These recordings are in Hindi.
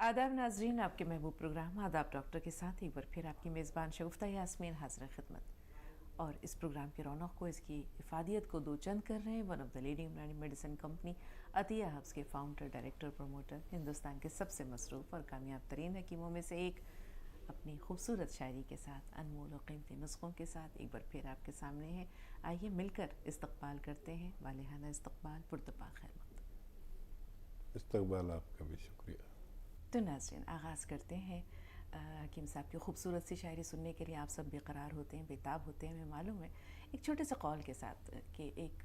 आदाब नाजरीन, आपके महबूब प्रोग्राम आदाब डॉक्टर के साथ एक बार फिर आपकी मेज़बान शगुफ्ता यास्मीन हाज़िर खिदमत। और इस प्रोग्राम की रौनक को, इसकी इफादियत को दो चंद कर रहे हैं वन ऑफ द लीडिंग इमरानी मेडिसिन कंपनी अतिया हब्स के फाउंडर, डायरेक्टर, प्रमोटर, हिंदुस्तान के सबसे मसरूफ़ और कामयाब तरीन हकीमों में से एक, अपनी खूबसूरत शायरी के साथ, अनमोल और क़ीमती नुस्ख़ों के साथ एक बार फिर आपके सामने हैं। आइए मिलकर इस्तक़बाल करते हैं, वालिहाना इस्तक़बाल, पुरतपा खैर मक़दम। इस्तक़बाल आपका भी शुक्रिया। तो नाज़रीन, आगाज़ करते हैं। हकीम साहब की खूबसूरत सी शायरी सुनने के लिए आप सब बेकरार होते हैं, बेताब होते हैं, हमें मालूम है। एक छोटे से कौल के साथ कि एक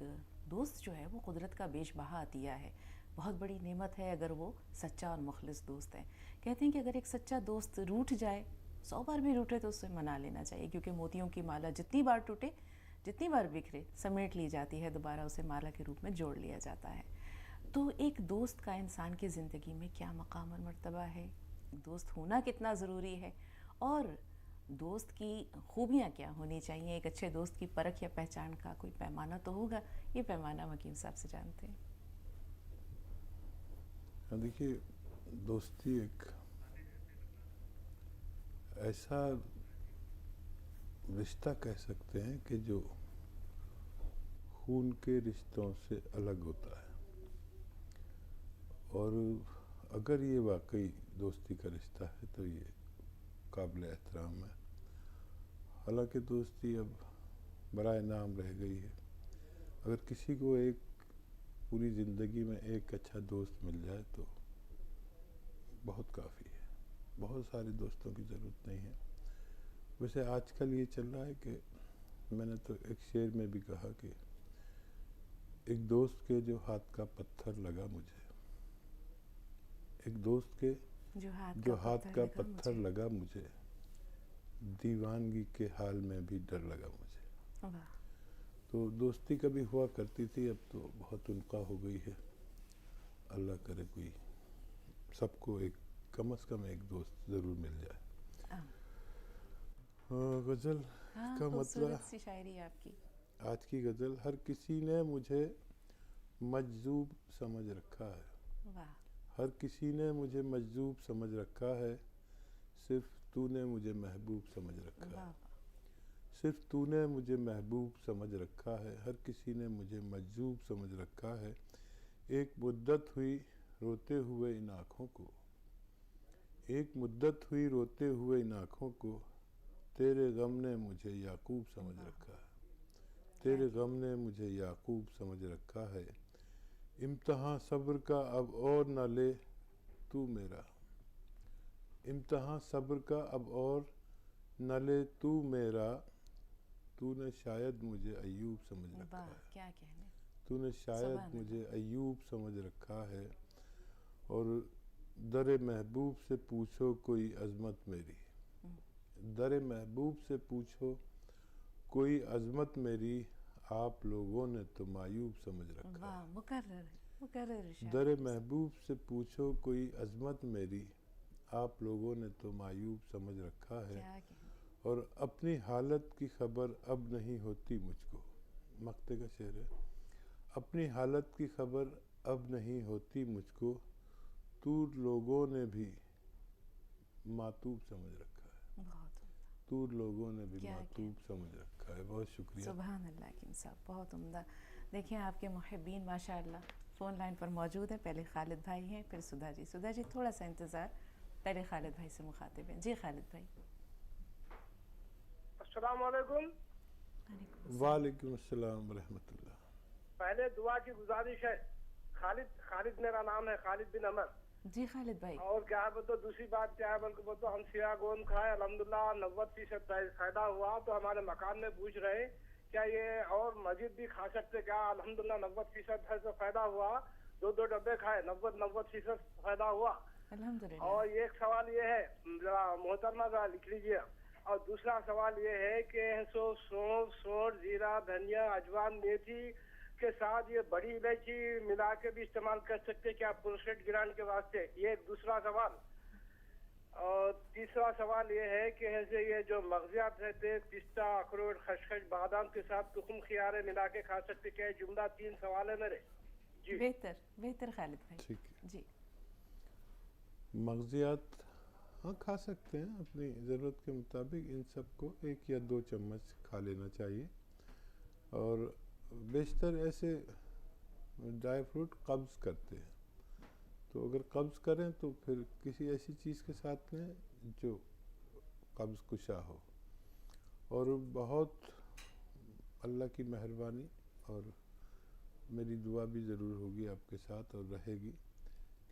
दोस्त जो है वो कुदरत का बेशबहा अतिया है, बहुत बड़ी नेमत है अगर वो सच्चा और मुखलिस दोस्त है। कहते हैं कि अगर एक सच्चा दोस्त रूठ जाए, 100 बार भी रूठे तो उससे मना लेना चाहिए, क्योंकि मोतियों की माला जितनी बार टूटे, जितनी बार बिखरे, समेट ली जाती है, दोबारा उसे माला के रूप में जोड़ लिया जाता है। तो एक दोस्त का इंसान की ज़िंदगी में क्या मकाम और मर्तबा है, दोस्त होना कितना ज़रूरी है, और दोस्त की खूबियाँ क्या होनी चाहिए। एक अच्छे दोस्त की परख या पहचान का कोई पैमाना तो होगा, ये पैमाना हकीम साहब से जानते हैं। देखिए, दोस्ती एक ऐसा रिश्ता कह सकते हैं कि जो खून के रिश्तों से अलग होता है, और अगर ये वाकई दोस्ती का रिश्ता है तो ये काबिल एहतराम है। हालांकि दोस्ती अब बराए नाम रह गई है। अगर किसी को एक पूरी ज़िंदगी में एक अच्छा दोस्त मिल जाए तो बहुत काफ़ी है, बहुत सारे दोस्तों की ज़रूरत नहीं है। वैसे आजकल ये चल रहा है कि मैंने तो एक शेर में भी कहा कि एक दोस्त के जो हाथ का पत्थर लगा मुझे, एक दोस्त के जो हाथ का पत्थर लगा मुझे, दीवानगी के हाल में भी डर लगा मुझे। तो दोस्ती कभी हुआ करती थी, अब तो बहुत उनका हो गई है। अल्लाह करे कोई सबको एक कम से कम एक दोस्त ज़रूर मिल जाए। गज़ल का मतलब सी शायरी आपकी। आज की गज़ल, हर किसी ने मुझे मजजूब समझ रखा है। वाह। हर किसी ने मुझे मजजूब समझ रखा है, सिर्फ तूने मुझे महबूब समझ रखा है। सिर्फ तूने मुझे महबूब समझ रखा है, हर किसी ने मुझे मजजूब समझ रखा है। एक मुद्दत हुई रोते हुए इन आँखों को, एक मुद्दत हुई रोते हुए इन आँखों को, तेरे गम ने मुझे याकूब समझ रखा है। तेरे गम ने मुझे याकूब समझ रखा है। इम्तहां सब्र का अब और न ले तू मेरा, इम्तहां सब्र का अब और न ले तू मेरा, तूने शायद मुझे अय्यूब समझ रखा है। क्या कहने, तूने शायद मुझे अय्यूब समझ रखा है। और दर महबूब से पूछो कोई अज़मत मेरी, दर महबूब से पूछो कोई अज़मत मेरी, आप लोगों ने तो मायूब समझ रखा है। मुकर्रर दर महबूब से पूछो कोई अज़मत मेरी, आप लोगों ने तो मायूब समझ रखा है। और अपनी हालत की खबर अब नहीं होती मुझको, मक्ते का शेर है। अपनी हालत की खबर अब नहीं होती मुझको, तू लोगों ने भी मातूब समझ रखा है। बहुत तू लोगों ने भी मातूब समझ रखा है। बहुत शुक्रिया। सुभान अल्लाह हकीम साहब, बहुत उम्दा। देखिए, आपके मुहिब्बीन माशाअल्लाह फ़ोन लाइन पर मौजूद है। पहले खालिद भाई हैं, फिर सुधा जी। सुधा जी थोड़ा सा इंतज़ार, पहले खालिद भाई से मुखातिब हैं। जी खालिद भाई। अस्सलाम वालेकुम। वालेकुम अस्सलाम व रहमतुल्लाह। पहले दुआ की गुजारिश है। खालिद मेरा नाम है, खालिद बिन अमर। जी खालिद भाई। और क्या है बतो, दूसरी बात क्या है बल्कि बतो, हम सिया गोंद खाए अल्हम्दुलिल्लाह 90% फायदा हुआ। तो हमारे मकान में पूछ रहे क्या ये और मजीद भी खा सकते क्या? अल्हम्दुलिल्लाह 90% है तो फायदा हुआ। 2 डब्बे खाए, 90% फायदा हुआ अल्हम्दुलिल्लाह। और एक सवाल ये है, मोहतरमा लिख लीजिए। और दूसरा सवाल ये है कि सौंफ, सोंठ, जीरा, धनिया, अजवान, मेथी के साथ ये बड़ी इलायची मिला के भी इस्तेमाल कर सकते क्या प्रोस्टेट ग्लैंड के वास्ते? ये एक दूसरा सवाल। और तीसरा सवाल ये है कि ऐसे ये जो मगजियात रहते, पिस्ता, अखरोट, खसखस, बादाम के साथ तुखम खियारे मिला के खा सकते क्या? जुमला 3 सवाल है मेरे। जी बेहतर बेहतर खालिद भाई। ठीक है जी। मगज़ियात हाँ खा सकते हैं अपनी ज़रूरत के मुताबिक। इन सबको 1 या 2 चम्मच खा लेना चाहिए। और बेशतर ऐसे ड्राई फ्रूट कब्ज़ करते हैं, तो अगर कब्ज़ करें तो फिर किसी ऐसी चीज़ के साथ लें जो कब्ज़ कुशा हो। और बहुत अल्लाह की मेहरबानी और मेरी दुआ भी ज़रूर होगी आपके साथ और रहेगी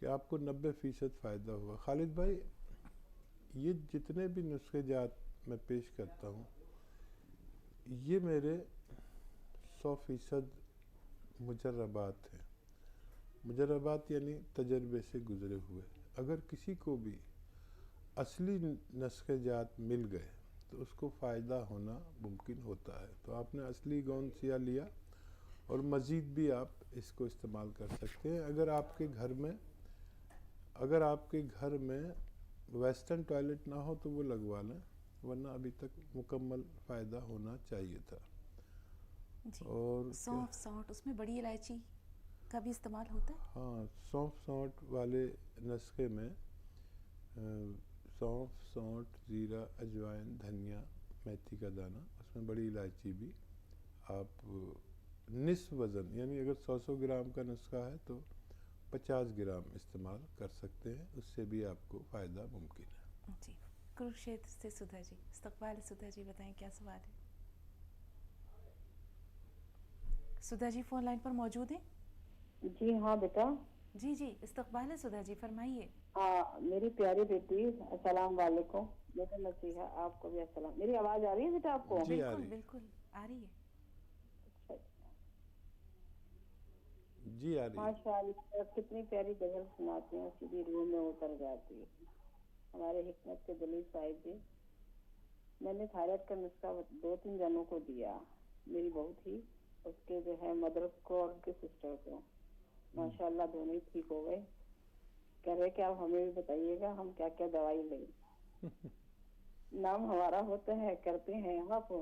कि आपको 90% फ़ायदा हुआ। खालिद भाई, ये जितने भी नुस्खे जात मैं पेश करता हूँ, ये मेरे 100% मुजर्रबात हैं। मुजर्रबात यानी तजर्बे से गुज़रे हुए। अगर किसी को भी असली नुस्खे जात मिल गए तो उसको फ़ायदा होना मुमकिन होता है। तो आपने असली गोंदसिया लिया और मज़ीद भी आप इसको इस्तेमाल कर सकते हैं। अगर आपके घर में वेस्टर्न टॉयलेट ना हो तो वो लगवा लें, वरना अभी तक मुकम्मल फ़ायदा होना चाहिए था। जी। और सौंफ, सौंठ, उसमें बड़ी इलायची का भी इस्तेमाल होता है? हाँ, सौंफ सौंठ वाले नुस्खे में सौंफ, सौंठ, ज़ीरा, अजवाइन, धनिया, मेथी का दाना, उसमें बड़ी इलायची भी आप निस्फ वज़न यानी अगर 100 ग्राम का नुस्खा है तो 50 ग्राम इस्तेमाल कर सकते हैं, उससे भी आपको फ़ायदा मुमकिन है। जी। कुरुक्षेत्र से सुधा जी, इस्तकबाल सुधा जी, बताएं क्या सवाल है? सुधा जी फ़ोन लाइन पर मौजूद हैं? जी हाँ बेटा। जी जी, इस्तकबाल है सुधा जी, फरमाइए। हाँ मेरी प्यारी बेटी, अस्सलाम वालेकुम। बेटा नसीहा आपको भी अस्सलाम। मेरी आवाज आ रही है बेटा आपको? जी, आ बिल्कुल रही है। बिल्कुल आ रही है। अच्छा अच्छा। जी, आ रही है। माशाअल्लाह कितनी प्यारी गजल सुनाती हैं, सीधी रूह में उतर जाती है। हमारे हिकमत के दलील साहिब जी, मैंने थायराइड का नुस्खा 2-3 जनों को दिया। मेरी बहू थी, उसके जो है मदर को और उनके सिस्टर को, माशाअल्लाह दोनों ही ठीक हो गए। कह रहे कि आप हमें भी बताइएगा हम क्या क्या दवाई लें। नाम हमारा होता है, करते हैं आप,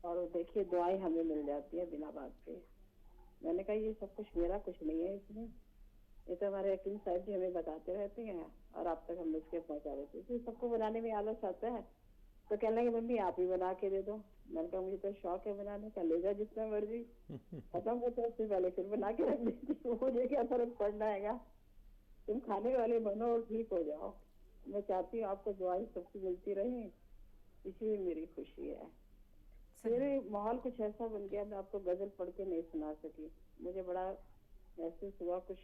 और देखिए दवाई हमें मिल जाती है बिना बात के। मैंने कहा ये सब कुछ मेरा कुछ नहीं है इसमें, ये तो हमारे हकीम साहब जी हमें बताते रहते हैं और आप तक हम नुस्खे पहुंचा देते हैं। तो सबको बनाने में आलस आता है, तो कहने लगे मम्मी आप ही बना के दे दो। मैंने कहा मुझे तो शौक है बनाने का, ले जा जितना मर्जी। खत्म होता है उससे पहले फिर बना के रख देती हूँ, मुझे क्या फर्क पड़ना है। तुम खाने वाले बनो और ठीक हो जाओ। मैं चाहती हूँ आपको दुआएं सबकी मिलती रहे, इसी में मेरी खुशी है। मेरे माहौल कुछ ऐसा बन गया, मैं आपको गजल पढ़ के नहीं सुना सकी, मुझे बड़ा महसूस हुआ, कुछ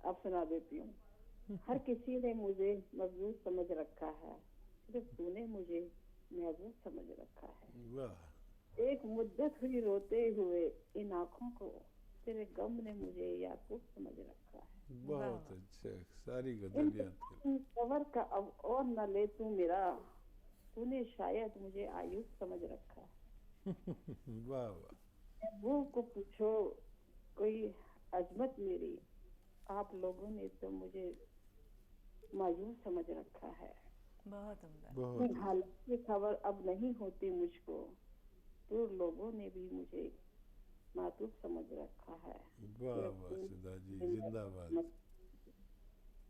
अब सुना देती हूँ। हर किसी ने मुझे मजबूत समझ रखा है, सिर्फ तूने मुझे महबूब समझ रखा है। वाह, एक मुद्दत हुई रोते हुए इन आँखों को, तेरे गम ने मुझे याकूब समझ रखा है। बहुत अच्छा, सारी गजल याद कर। इन सबर का अब और न ले तू मेरा, तूने शायद मुझे आयुब समझ रखा है। वाह वाह, महबूब को पूछो कोई अजमत मेरी, आप लोगों ने तो मुझे मायूब समझ रखा है। बहुत उम्दा। बहुत हालत की खबर अब नहीं होती मुझको, तो लोगों ने भी मुझे मातूब समझ रखा है। वाह वाह सुधा जी, जिंदाबाद।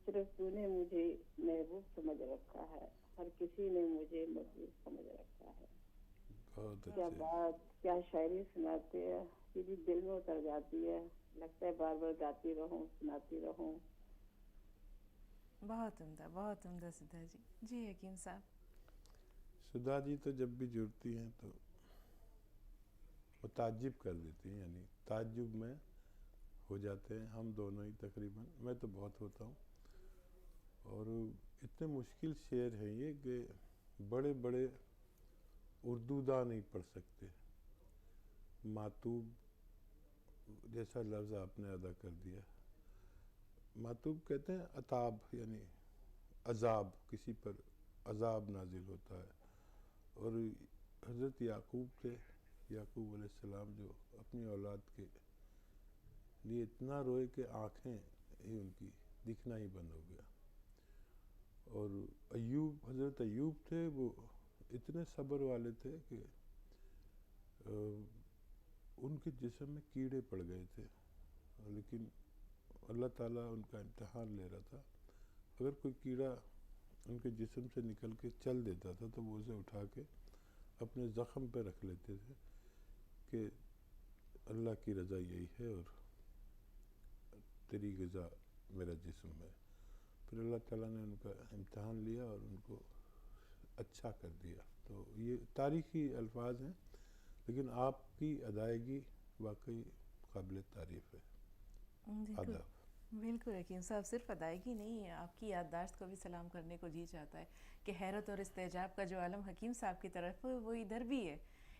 सिर्फ तूने मुझे महबूब समझ रखा है, हर किसी ने मुझे महबूब समझ रखा है। बहुत क्या अच्छे। बात, क्या शायरी सुनाते हैं, सीधी दिल में उतर जाती है। लगता है बार बार गाती रहूं, सुनाती रहूं। बहुत उम्दा सुधा जी। जी हकीम साहब। सुधा जी तो जब भी जुड़ती हैं तो वो ताज्जुब कर देती हैं, यानी ताज्जुब में हो जाते हैं हम दोनों ही तकरीबन। मैं तो बहुत होता हूँ। और इतने मुश्किल शेर हैं ये कि बड़े बड़े उर्दूदा नहीं पढ़ सकते। मातूब जैसा लफ्ज़ आपने अदा कर दिया। मातूब कहते हैं अताब, यानी अजाब, किसी पर अजाब नाजिल होता है। और हज़रत याकूब थे, याकूब अलैहिस्सलाम, जो अपनी औलाद के लिए इतना रोए कि आँखें ही उनकी दिखना ही बंद हो गया। और अयूब, हज़रत अयूब थे, वो इतने सब्र वाले थे कि उनके जिस्म में कीड़े पड़ गए थे, लेकिन अल्लाह ताला उनका इम्तिहान ले रहा था। अगर कोई कीड़ा उनके जिस्म से निकल के चल देता था तो वो उसे उठा के अपने ज़ख़म पे रख लेते थे कि अल्लाह की रज़ा यही है और तेरी ग़िज़ा मेरा जिस्म है। फिर अल्लाह ताला ने उनका इम्तहान लिया और उनको अच्छा कर दिया। तो ये तारीख़ी अल्फाज हैं, लेकिन आपकी अदायगी वाकई काबिल तारीफ़ है। बिल्कुल आदाब। बिल्कुल हकीम साहब, सिर्फ अदायगी नहीं है, आपकी याददाश्त को भी सलाम करने को जी चाहता है कि हैरत और इस्तेजाब का जो आलम हकीम साहब की तरफ है वो इधर भी है।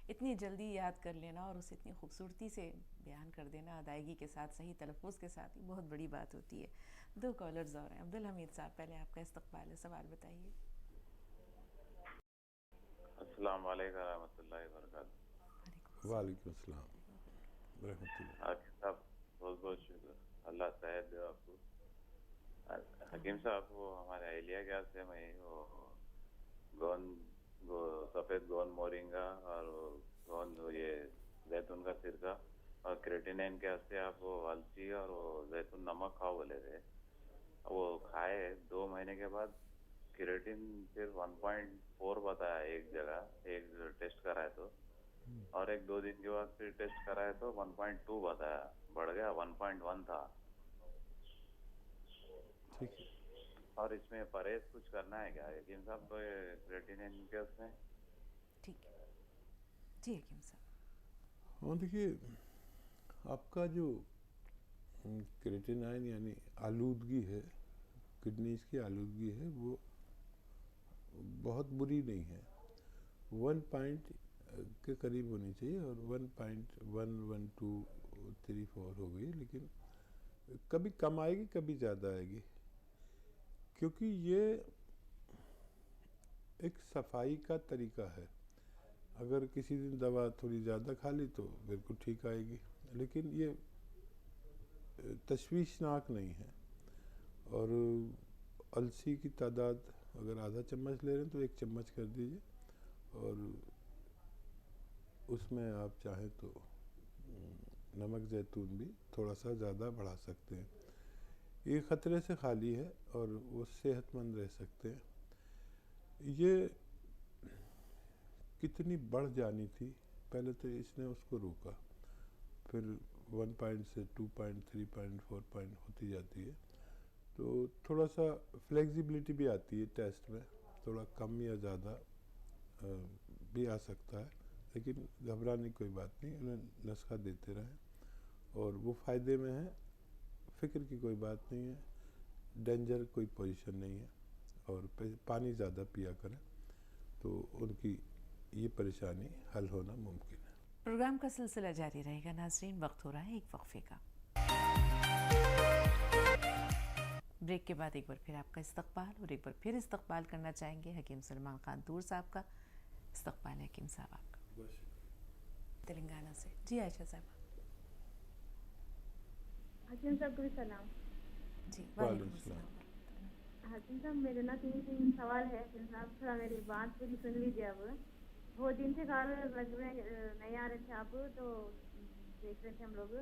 इतनी जल्दी याद कर लेना और उसे इतनी खूबसूरती से बयान कर देना, अदायगी के साथ, सही तलफ़ुज़ के साथ, ये बहुत बड़ी बात होती है। 2 कॉलर्स और हैं। अब्दुल हमीद साहब, पहले आपका इस्तक़बाल है, सवाल बताइए। अस्सलाम वालेकुम रहमतुल्लाहि व बरकातहू। वालेकुम अस्सलाम। वालेकुम अस्सलाम रहमतुल्लाह। हाकिम साहब बहुत बहुत शुक्र, अल्लाह सेहत दे आपको। हकीम साहब वो हमारे अहलिया क्या से मैं वो गोंद वो सफ़ेद गोंद मोरिंगा और वो गोंद ये जैतून का सिरका और क्रेटिनिन के हस्ते आप वो अलसी और वो जैतून नमक खाओ बोले थे। वो खाए 2 महीने के बाद क्रेटिन सिर्फ 1.4 बताया एक जगह, एक टेस्ट कराए तो, और एक 2 दिन के बाद फिर टेस्ट कराए तो 1.2 बताया, बढ़ गया 1.1 था। ठीक है। और इसमें परहेज कुछ करना है क्या हकीम साहब? तो ये क्रेटिनिन के उसमें ठीक है जी हकीम साहब। हाँ देखिए, आपका जो क्रेटिनाइन यानी आलूदगी है, किडनीज की आलूदगी है, वो बहुत बुरी नहीं है। 1 पॉइंट के करीब होनी चाहिए और 1.1 1 2 3 4 हो गई, लेकिन कभी कम आएगी कभी ज़्यादा आएगी, क्योंकि ये एक सफाई का तरीका है। अगर किसी दिन दवा थोड़ी ज़्यादा खा ली तो बिल्कुल ठीक आएगी, लेकिन ये तशवीशनाक नहीं है। और अलसी की तादाद अगर आधा चम्मच ले रहे हैं तो 1 चम्मच कर दीजिए, और उसमें आप चाहें तो नमक ज़ैतून भी थोड़ा सा ज़्यादा बढ़ा सकते हैं। ये ख़तरे से खाली है और वो सेहतमंद रह सकते हैं। ये कितनी बढ़ जानी थी, पहले तो इसने उसको रोका, फिर 1 पॉइंट से 2 पॉइंट 3 पॉइंट 4 पॉइंट होती जाती है। तो थोड़ा सा फ्लेक्सिबिलिटी भी आती है टेस्ट में, थोड़ा कम या ज़्यादा भी आ सकता है, लेकिन घबराने की कोई बात नहीं। उन्हें नुस्खा देते रहें और वो फ़ायदे में है, फ़िक्र की कोई बात नहीं है, डेंजर कोई पोजीशन नहीं है। और पानी ज़्यादा पिया करें तो उनकी ये परेशानी हल होना मुमकिन है। प्रोग्राम का सिलसिला जारी रहेगा नाजरीन, वक्त हो रहा है एक वक्फे का। ब्रेक के बाद एक बार फिर आपका इस्तकबाल, और एक बार फिर इस्तकबाल करना चाहेंगे हकीम सलमान खान तूर साहब का। इस्तकबाल है हकीम साहब आपका तेलंगाना से। जी आयशा साहब। हकीम साहब को भी सलाम। जी वालेकुम वालेकुम अस्सलाम। अस्सलाम। हकीम साहब मेरे ना 3 सवाल है। हकीम साहब थोड़ा मेरी बात पूरी सुन लीजिए। अब बहुत दिन से कॉल लग रहे नहीं आ रहे थे आप, तो देख रहे थे हम लोग।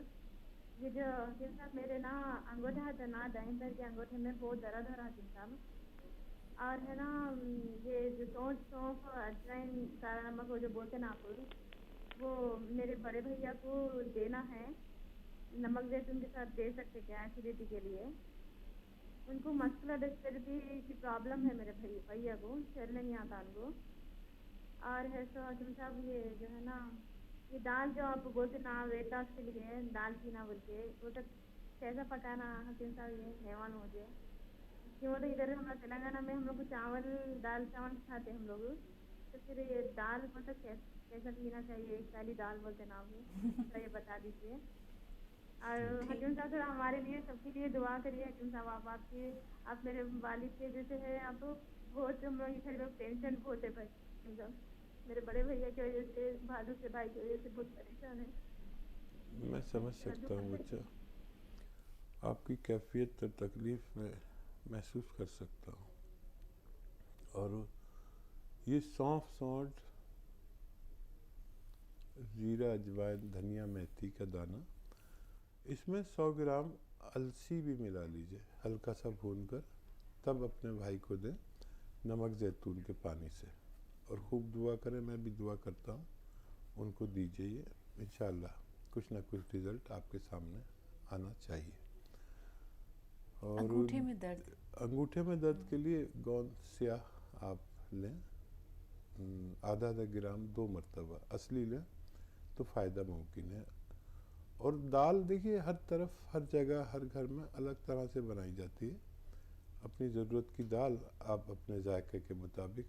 ये जो हकीम साहब मेरे ना अंगूठा है ना, दाहिने पैर के अंगूठे में बहुत दर्द हो रहा है हकीम साहब। और है ना ये जो सौंफ अजवाइन काला नमक वो जो बोलते ना आप, वो मेरे बड़े भैया को देना है। नमक जैतून के साथ दे सकते क्या एसिडिटी के लिए? उनको मस्कुलर डिस्ट्रॉफी की प्रॉब्लम है मेरे भैया को, चलने नहीं आता उनको। और है सो हकीम साहब ये जो है ना, ये दाल जो आप बोलते ना वेट लॉस के लिए दाल पीना बोल के, वो तो कैसा पकाना हकीम साहब ये नहीं मालूम मुझे। क्यों तो इधर हम लोग तेलंगाना में हम लोग को चावल दाल चावल खाते हैं हम लोग, तो फिर ये दाल मतलब कैसा पीना चाहिए, काली दाल बोलते ना आप, तो ये बता दीजिए। और हकीम साहब थोड़ा हमारे लिए सबके लिए दुआ करिए हकीम साहब। आप मेरे वालिद के जैसे है आप, बहुत हम लोग इधर लोग टेंशन बहुत है भाई हकीम साहब। मेरे बड़े भैया की वजह से, बहादुर से भाई की वजह से बहुत परेशान है। मैं समझ सकता हूँ बच्चा, आपकी कैफियत और तकलीफ़ में महसूस कर सकता हूँ। और ये सौंफ, सौंठ, जीरा, अजवाइन, धनिया, मेथी का दाना, इसमें 100 ग्राम अलसी भी मिला लीजिए, हल्का सा भून कर तब अपने भाई को दें नमक ज़ैतून के पानी से, और खूब दुआ करें। मैं भी दुआ करता हूँ, उनको दीजिए ये, इंशाल्लाह कुछ ना कुछ रिज़ल्ट आपके सामने आना चाहिए। और अंगूठे में दर्द, अंगूठे में दर्द के लिए गोंद स्याह आप लें, आधा आधा ग्राम 2 मरतबा असली लें तो फ़ायदा मुमकिन है। और दाल देखिए हर तरफ, हर जगह, हर घर में अलग तरह से बनाई जाती है। अपनी ज़रूरत की दाल आप अपने जायके के मुताबिक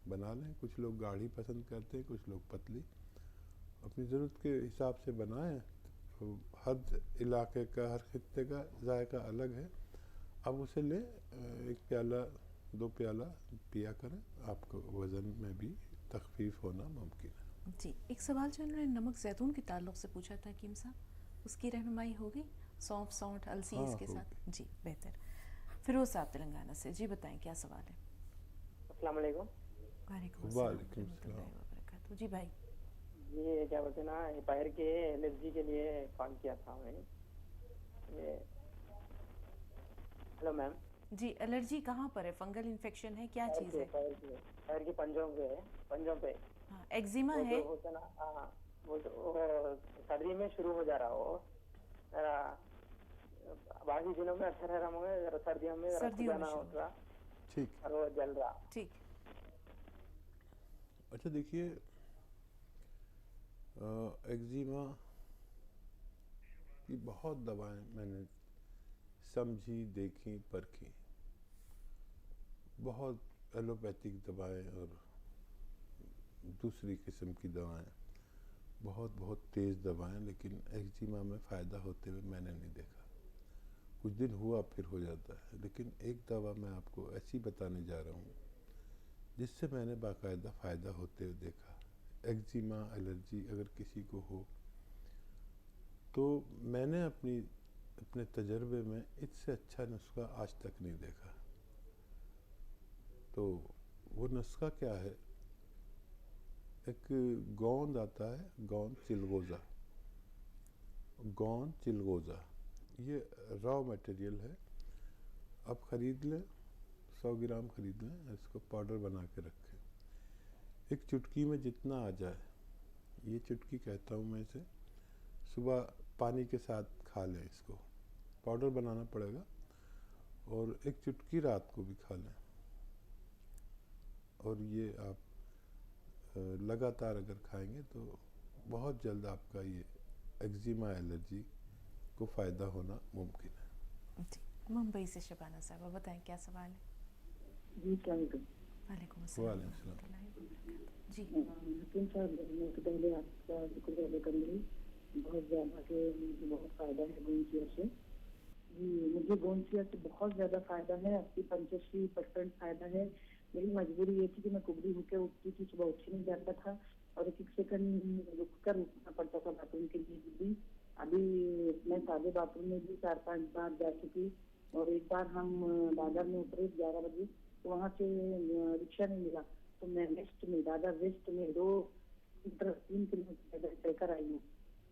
बना लें। कुछ लोग गाढ़ी पसंद करते हैं, कुछ लोग पतली। अपनी ज़रूरत के हिसाब से बनाएं। तो हर इलाके का, हर खित्ते का जायका अलग है। अब उसे लें, 1 प्याला 2 प्याला पिया करें, आपको वज़न में भी तखफीफ होना मुमकिन है। जी। एक सवाल जो उन्होंने नमक ज़ैतून के ताल्लुक़ से पूछा था हकीम साहब, उसकी रहनुमाई हो गई? सौंफ, सौंठ, अलसी हाँ, इसके हो साथ? जी, बेहतर। फिरोज़ साहब तेलंगाना से, जी बताएं क्या सवाल है? अस्सलाम वालेकुम। वालेकुम अस्सलाम वालेकुम रहमतुल्लाहि सलाम। व बरकातहू। जी भाई। ये क्या बोलते हैं ना, ये पैर के एलर्जी के लिए कॉल किया था मैं। ये हेलो मैम। जी, एलर्जी कहाँ पर है? फंगल इन्फेक्शन है, क्या चीज़ है? पैर के पंजों पे हाँ, एक्जिमा वो है? जो होता है ना, हाँ, वो सर्दी में शुरू हो जा रहा हो, जरा बाकी दिनों में अच्छा रह रहा हूँ, जरा सर्दियों में जरा सर्दियों में खुजाना शुरू हो रहा ठीक। और वो जल रहा। ठीक। अच्छा देखिए, एक्जिमा की बहुत दवाएं मैंने समझी, देखी, परखी। बहुत एलोपैथिक दवाएं और दूसरी किस्म की दवाएं, बहुत तेज़ दवाएं, लेकिन एक्जिमा में फ़ायदा होते हुए मैंने नहीं देखा। कुछ दिन हुआ फिर हो जाता है। लेकिन एक दवा मैं आपको ऐसी बताने जा रहा हूँ जिससे मैंने बाकायदा फ़ायदा होते हुए देखा। एक्जिमा, एलर्जी अगर किसी को हो तो मैंने अपने तजर्बे में इससे अच्छा नुस्खा आज तक नहीं देखा। तो वो नुस्खा क्या है? एक गोंद आता है, गोंद चिलगोज़ा, ये रॉ मटेरियल है। आप ख़रीद लें, 100 ग्राम ख़रीद लें, इसको पाउडर बना के रखें। एक चुटकी में जितना आ जाए, ये चुटकी कहता हूँ मैं इसे, सुबह पानी के साथ खा लें। इसको पाउडर बनाना पड़ेगा। और एक चुटकी रात को भी खा लें। और ये आप लगातार अगर खाएंगे तो बहुत जल्द आपका ये एक्जिमा, एलर्जी को फ़ायदा होना मुमकिन है। जी। मुंबई से शबाना साहब, बताएं क्या सवाल है? जी क्या वालेकुम अस्सलाम वालेकुम रहमतुल्लाहि व बरकातहू। जी। हकीम साहब, मैं तो पहले आपका शुक्रिया अदा करूँगी, बहुत ज़्यादा के मुझे बहुत फ़ायदा है गोंद से। जी, मुझे गोंद से बहुत ज़्यादा फ़ायदा है, 80-85% फ़ायदा है। मेरी मजबूरी ये थी कि मैं कुबड़ी होकर उठती थी, सुबह उठ नहीं जाता था और एक सेकंड रुक कर उठना पड़ता था बाथरूम के लिए भी। अभी मैं सादे बाथरूम में भी 4-5 बार जा चुकी। और एक बार हम दादर में उतरे 11 बजे, तो वहाँ से रिक्शा नहीं मिला, तो मैं दादर वेस्ट में 3 किलोमीटर पैदल चलकर आई हूँ।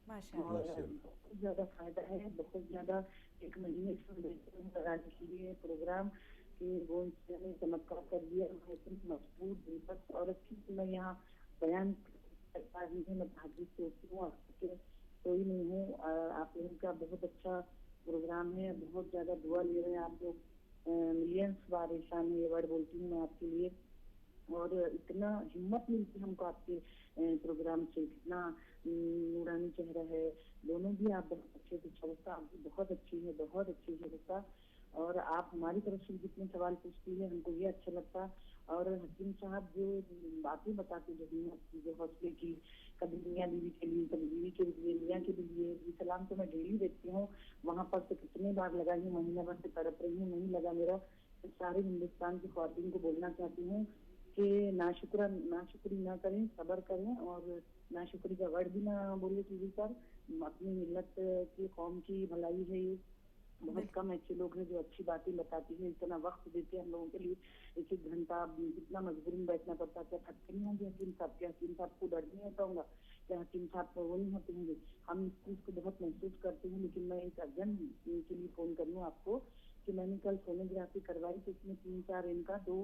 माशाअल्लाह। और बहुत ज़्यादा फायदा है, बहुत ज़्यादा। 1 महीने से लगाने के लिए प्रोग्राम कि गोंद से ने चमत्कार कर दिया। मैं इतनी मजबूत बेबस औरत थी कि मैं यहाँ बयान कर पा रही हूँ। मैं भाग्य से होती हूँ, आपके कोई नहीं हूँ। आप लोगों का बहुत अच्छा प्रोग्राम है, बहुत ज़्यादा दुआ ले रहे हैं आप लोग। मिलियंस बार ईशा में ये वर्ड बोलती हूँ मैं आपके लिए। और इतना हिम्मत मिलती है हमको आपके प्रोग्राम से, कितना नूरानी चेहरा है। दोनों भी आप बहुत अच्छे से चलता, आप भी बहुत अच्छी है, बहुत अच्छी है बेटा। और आप हमारी तरफ से जितने सवाल पूछती है हमको ये अच्छा लगता। और हकीम साहब जो बातें बताते, जो हिम्मत की, जो हौसले की, कभी मियाँ बीवी के लिए, कभी बीवी के लिए, मियाँ के लिए। सलाम तो मैं डेली देखती हूँ, वहाँ पर तो कितने बार लगाई हूँ, महीना भर से तड़प रही हूँ, नहीं लगा मेरा। तो सारे हिंदुस्तान की ख्वातीन को बोलना चाहती हूँ कि नाशुक्री ना करें, सब्र करें। और नाशुक्री का वर्ड भी ना बोले टीवी पर। अपनी मिल्लत की, कौम की भलाई है ये। बहुत कम ऐसे लोग हैं जो अच्छी बातें बताती हैं, इतना वक्त देते हैं हम लोगों के लिए। 1-1 घंटा कितना मजबूरी में बैठना पड़ता है। क्या थकते नहीं होंगे हकीम साहब? क्या हकीम साहब को दर्द नहीं होता होगा? क्या हकीम साहब वो नहीं होते होंगे? हम इस चीज़ को बहुत महसूस करते हैं। लेकिन मैं एक अर्जन के लिए फ़ोन कर रही हूँ आपको कि मैंने कल सोनोग्राफी करवाई तो उसमें 3-4 इनका 2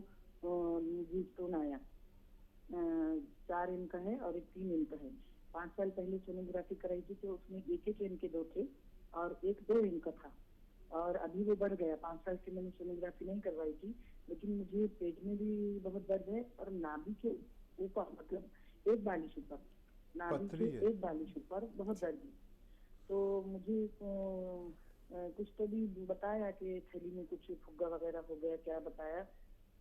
मुझे स्टोन आया, 4 इंच का है और एक 3 इंच का है। 5 साल पहले सोनोग्राफी कराई थी तो उसमें 1-1 इंच के 2 थे और एक 2 इंच का था, और अभी वो बढ़ गया। 5 साल से मैंने सोनोग्राफी नहीं करवाई थी, लेकिन मुझे पेट में भी बहुत दर्द है और नाभि के ऊपर, मतलब एक बालिश ऊपर, नाभि पथरी के है। एक बालिश ऊपर बहुत दर्द है। तो मुझे कुछ तो भी बताया कि थैली में कुछ फुग्गा वगैरह हो गया, क्या बताया,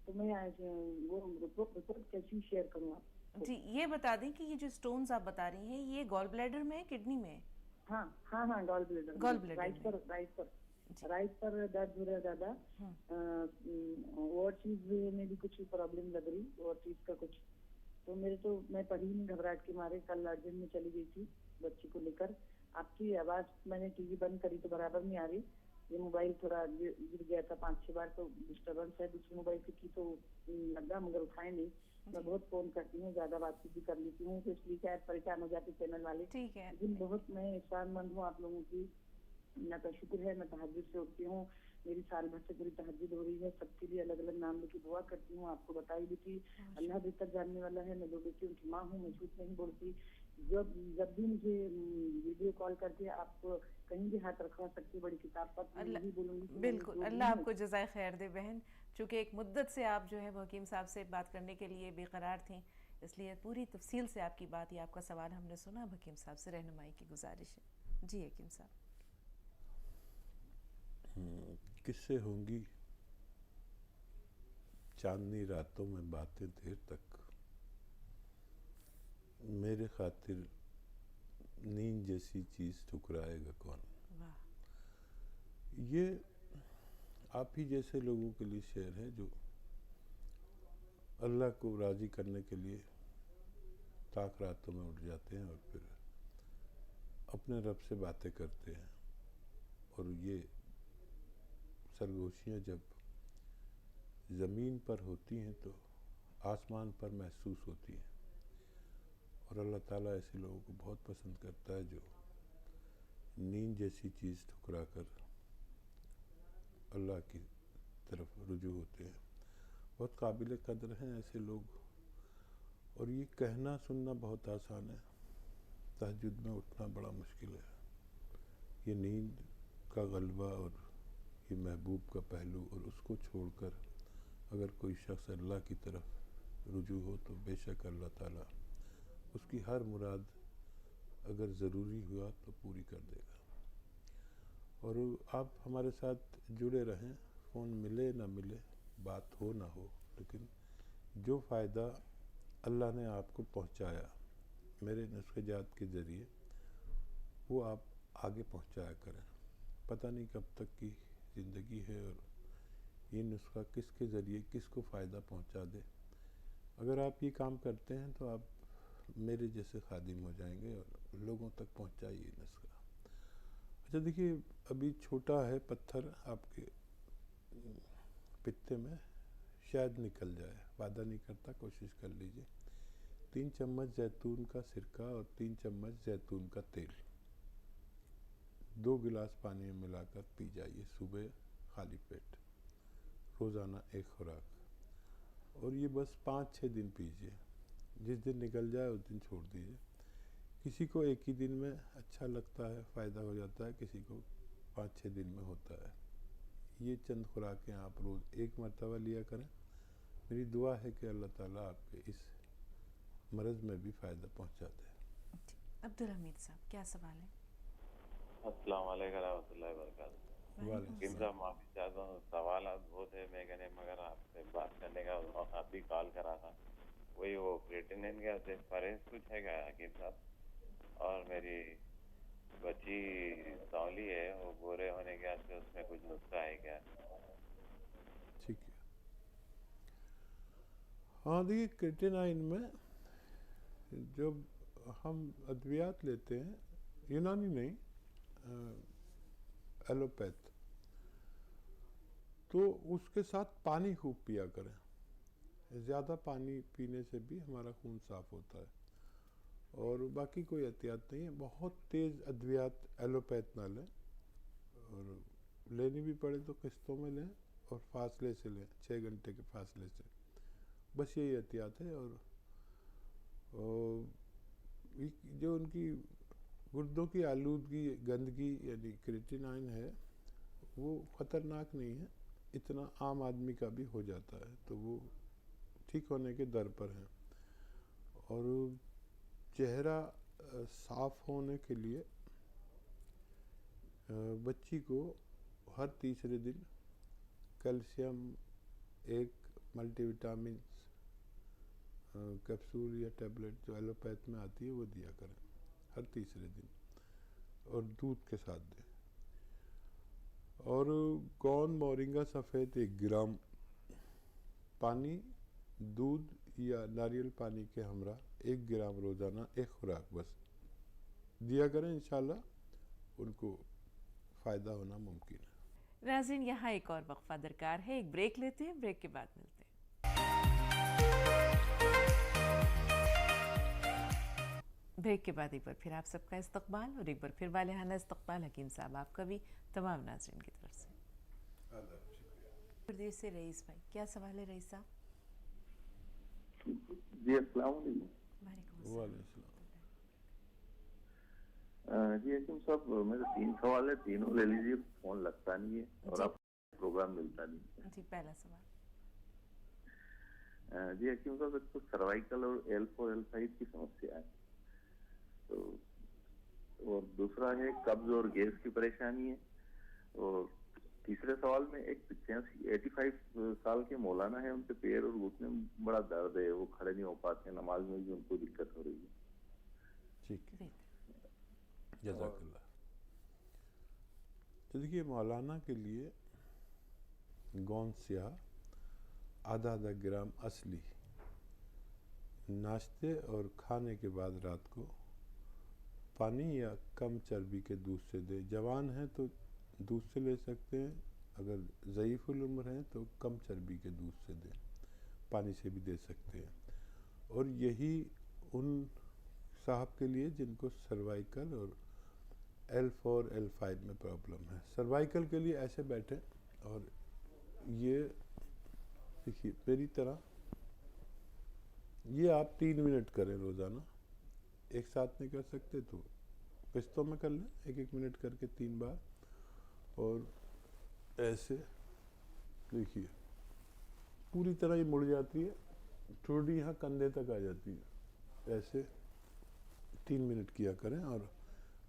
तो मैं आज वो रिपोर्ट कैसे शेयर करूँ आप? जी, ये बता दें कि ये जो स्टोन्स आप बता रही हैं ये गॉल ब्लैडर में है, किडनी में है? हाँ हाँ हाँ, gall bladder, gall bladder right में। पर, जी। राइट पर दर्द हो रहा ज्यादा। और चीज में भी कुछ प्रॉब्लम लग रही, और चीज का कुछ, तो मैं पढ़ी नहीं, घबराहट के मारे कल अर्जेंट में चली गई थी बच्ची को लेकर। आपकी आवाज मैंने टीवी बंद करी तो बराबर नहीं आ रही, ये मोबाइल थोड़ा गिर गया था 5-6 बार, तो डिस्टर्बेंस है। दूसरे मोबाइल से की तो लगा, मगर उठाए नहीं। मैं बहुत फोन करती हूँ, ज्यादा बातचीत भी कर लेती हूँ, तो इसलिए शायद परेशान हो जाते चैनल वाले। ठीक है। लेकिन बहुत मैं एहसानमंद हूँ आप लोगों की, अल्लाह का शुक्र है। मैं तहज्जुद से उठती हूँ, मेरी साल भर से पूरी तहज्जुद हो रही है, सबके लिए अलग अलग नाम लेके दुआ करती हूँ। आपको बताई भी थी, अल्लाह बेहतर जानने वाला है। मैं 2 बेटियों की माँ हूँ, मैं झूठ नहीं बोलती। जब भी मुझे वीडियो कॉल करके आप कहीं भी हाथ रखवा सकती, बड़ी किताब पर, तो मैं भी बोलूंगी कि बिल्कुल, अल्लाह आपको जज़ाए खैर दे बहन। चूँकि एक मुद्दत से आप जो है वो हकीम साहब से बात करने के लिए बेकरार थी, इसलिए पूरी तफसील से आपकी बात या आपका सवाल हमने सुना। अब हकीम साहब से रहनुमाई की गुजारिश है। जी हकीम साहब। किससे होंगी चांदनी रातों में बातें देर तक, मेरे खातिर नींद जैसी चीज ठुकराएगा कौन। वाह। ये आप ही जैसे लोगों के लिए शेर है जो अल्लाह को राजी करने के लिए ताक रातों में उठ जाते हैं और फिर अपने रब से बातें करते हैं। और ये सरगोशियाँ जब ज़मीन पर होती हैं तो आसमान पर महसूस होती हैं, और अल्लाह ताला ऐसे लोगों को बहुत पसंद करता है जो नींद जैसी चीज़ ठुकरा कर अल्लाह की तरफ रुजू होते हैं। बहुत काबिल कदर हैं ऐसे लोग, और ये कहना सुनना बहुत आसान है, तहज्जुद में उठना बड़ा मुश्किल है। ये नींद का गलबा और ये महबूब का पहलू, और उसको छोड़कर अगर कोई शख्स अल्लाह की तरफ रुजू हो तो बेशक अल्लाह ताला उसकी हर मुराद अगर ज़रूरी हुआ तो पूरी कर देगा। और आप हमारे साथ जुड़े रहें, फ़ोन मिले ना मिले, बात हो ना हो, लेकिन जो फ़ायदा अल्लाह ने आपको पहुंचाया मेरे नुस्ख़े-जात के ज़रिए, वो आप आगे पहुंचाया करें। पता नहीं कब तक की ज़िंदगी है और ये नुस्खा किसके ज़रिए किसको फ़ायदा पहुंचा दे। अगर आप ये काम करते हैं तो आप मेरे जैसे खादिम हो जाएंगे और लोगों तक पहुंचाइए नुस्खा। अच्छा देखिए, अभी छोटा है पत्थर आपके पित्ते में, शायद निकल जाए, वादा नहीं करता, कोशिश कर लीजिए। 3 चम्मच जैतून का सिरका और 3 चम्मच जैतून का तेल 2 गिलास पानी में मिलाकर पी जाइए सुबह खाली पेट, रोज़ाना 1 खुराक। और ये बस 5-6 दिन पीजिए, जिस दिन निकल जाए उस दिन छोड़ दीजिए। किसी को एक ही दिन में अच्छा लगता है, फ़ायदा हो जाता है, किसी को 5-6 दिन में होता है। ये चंद खुराकें आप रोज़ 1 मरतबा लिया करें। मेरी दुआ है कि अल्लाह ताला आपके इस मरज़ में भी फ़ायदा पहुंचा दे। अब्दुल हमीद साहब, क्या सवाल है? अस्सलाम वालेकुम रहमतुल्लाहि व बरकातहू। हकीम साहब माफ़ी चाहता हूँ, सवाल बहुत है मैंने, मगर आपसे बात करने का आप भी कॉल करा था। वही वो क्रिएटिनिन का परहेज कुछ है क्या हकीम साहब? और मेरी बच्ची सौली है, वो गोरे होने के वास्ते उसमें कुछ नुस्खा है क्या? ठीक है। हाँ देखिए, क्रिएटिनाइन में जब हम अद्वियात लेते हैं, यूनानी नहीं, एलोपैथ, तो उसके साथ पानी खूब पिया करें। ज़्यादा पानी पीने से भी हमारा खून साफ़ होता है। और बाकी कोई एहतियात नहीं है। बहुत तेज़ अद्वियात एलोपैथ ना लें, और लेनी भी पड़े तो किस्तों में लें और फासले से लें, 6 घंटे के फासले से। बस यही एहतियात है। और जो उनकी गुर्दों की आलूदगी, गंदगी यानी क्रिएटिनाइन है, वो ख़तरनाक नहीं है, इतना आम आदमी का भी हो जाता है, तो वो ठीक होने के दर पर हैं। और चेहरा साफ होने के लिए बच्ची को हर तीसरे दिन कैल्शियम, एक मल्टीविटामिन कैप्सूल या टैबलेट जो एलोपैथ में आती है वो दिया करें हर तीसरे दिन, और दूध के साथ दें। और गोंद मोरिंगा सफ़ेद 1 ग्राम, पानी, दूध या नारियल पानी के हमरा 1 ग्राम रोज़ाना, एक खुराक बस दिया करें। इंशाल्लाह उनको फ़ायदा होना मुमकिन है। नाज़रीन, यहाँ एक और वक्फा दरकार है, एक ब्रेक लेते हैं, ब्रेक के बाद मिलते हैं। ब्रेक के बाद एक बार फिर आप सबका इस्तकबाल, और एक बार फिर वालिहाना इस्तकबाल हकीम साहब आपका भी तमाम नाज़रीन की तरफ से। प्रदेश से रईस भाई, क्या सवाल है रईस साहब? जी अस्सलाम वालेकुम। जी हकीम साहब, मेरे 3 सवाल है, तीनों ले लीजिए, फोन लगता नहीं है और आप प्रोग्राम मिलता नहीं है। जी, पहला सवाल। जी हकीम साहब, एक तो सर्वाइकल और L4 L5 की समस्या है, तो और दूसरा है कब्ज और गैस की परेशानी है। और तीसरे सवाल में एक 85 साल के मौलाना है, उनके पैर और घुटने में बड़ा दर्द है, वो खड़े नहीं हो पाते, नमाज में भी उनको दिक्कत हो रही है। ठीक है, जज़ाकल्लाह। तो देखिए, मौलाना के लिए गोंद स्याह आधा ग्राम असली नाश्ते और खाने के बाद रात को पानी या कम चर्बी के दूध से दें। जवान हैं तो दूध से ले सकते हैं, अगर ज़ईफ़ुल उम्र हैं तो कम चर्बी के दूध से दें, पानी से भी दे सकते हैं। और यही उन साहब के लिए जिनको सर्वाइकल और L4 L5 में प्रॉब्लम है। सर्वाइकल के लिए ऐसे बैठे और ये देखिए मेरी तरह, ये आप 3 मिनट करें रोज़ाना, एक साथ नहीं कर सकते तो किस्तों में कर लें, 1-1 मिनट करके 3 बार। और ऐसे देखिए पूरी तरह ये मुड़ जाती है, ठोड़ी यहाँ कंधे तक आ जाती है। ऐसे 3 मिनट किया करें। और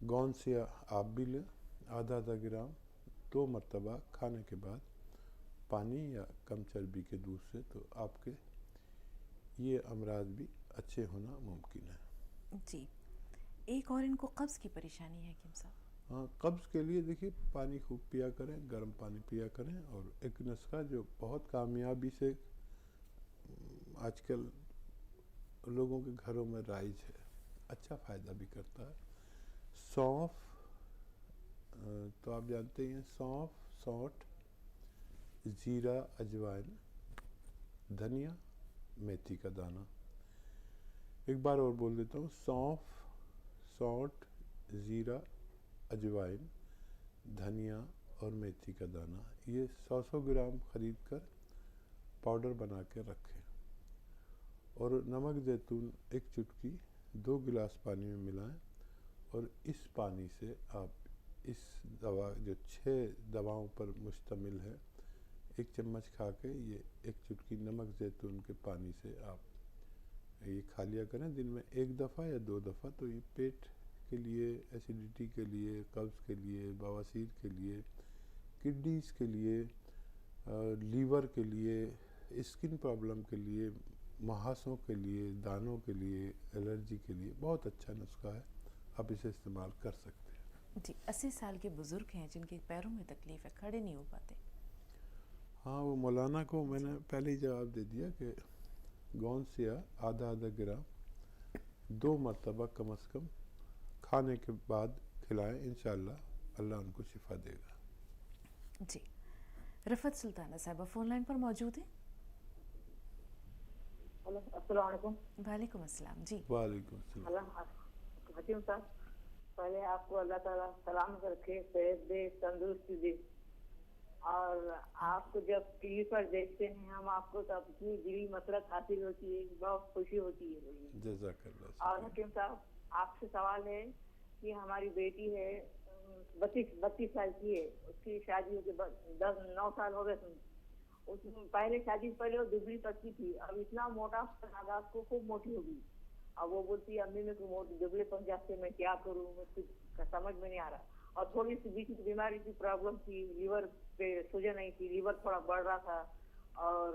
गोंद से आप भी लें आधा ग्राम 2 मरतबा खाने के बाद, पानी या कम चर्बी के दूध से, तो आपके ये अमराज भी अच्छे होना मुमकिन है। जी, एक और इनको कब्ज़ की परेशानी है हकीम साहब। हाँ, कब्ज़ के लिए देखिए पानी खूब पिया करें, गर्म पानी पिया करें। और एक नुस्खा जो बहुत कामयाबी से आजकल लोगों के घरों में राइज है, अच्छा फ़ायदा भी करता है। सौंफ, तो आप जानते हैं, सौंफ, सौंठ, ज़ीरा, अजवाइन, धनिया, मेथी का दाना। एक बार और बोल देता हूँ, सौंफ, सौंठ, ज़ीरा, अजवाइन, धनिया और मेथी का दाना, ये 100 ग्राम ख़रीद कर पाउडर बना के रखें। और नमक ज़ैतून 1 चुटकी 2 गिलास पानी में मिलाएं। और इस पानी से आप इस दवा जो 6 दवाओं पर मुश्तमिल है, 1 चम्मच खा के ये 1 चुटकी नमक ज़ैतून के पानी से आप ये खा लिया करें दिन में 1 दफ़ा या 2 दफ़ा। तो ये पेट के लिए, एसिडिटी के लिए, कब्ज़ के लिए, बवासीर के लिए, किडनीज़ के लिए, लीवर के लिए, स्किन प्रॉब्लम के लिए, महासों के लिए, दानों के लिए, एलर्जी के लिए बहुत अच्छा नुस्खा है, आप इसे इस्तेमाल कर सकते हैं। जी, 80 साल के बुज़ुर्ग हैं जिनके पैरों में तकलीफ़ है, खड़े नहीं हो पाते। हाँ, वो मौलाना को मैंने पहले ही जवाब दे दिया कि गोंद से आधा ग्राम 2 मरतबा कम से कम खाने के बाद खिलाएं, इंशाअल्लाह अल्लाह उनको शिफा देगा। जी, रफ़त सुल्ताना साहबा फ़ोन लाइन पर मौजूद हैं। हेलो, अस्सलाम वालेकुम। वालेकुम अस्सलाम। जी, वालेकुम अस्सलाम। हकीम साहब, पहले आपको अल्लाह ताला सलामत रखे, सेहत दे, तंदुरुस्ती दे। और आपको जब टीवी पर देखते हैं हम आपको तो अपनी दिली मसरत हासिल होती है, बहुत खुशी होती है मुझे। जज़ाकल्लाह। और हकीम साहब आपसे सवाल है कि हमारी बेटी है 32 साल की है, उसकी शादी होके 9 साल हो गए। उसमें पहले शादी से पहले वो दुबली पतली थी, अब इतना मोटा लगा उसको, खूब मोटी हो गई। अब वो बोलती है अम्मी मेरे को दुबले पन जाते, मैं क्या करूँ, मुझे समझ में नहीं आ रहा। और थोड़ी सी बीच की बीमारी की प्रॉब्लम थी, लीवर पे सूजन नहीं थी, लीवर थोड़ा बढ़ रहा था, और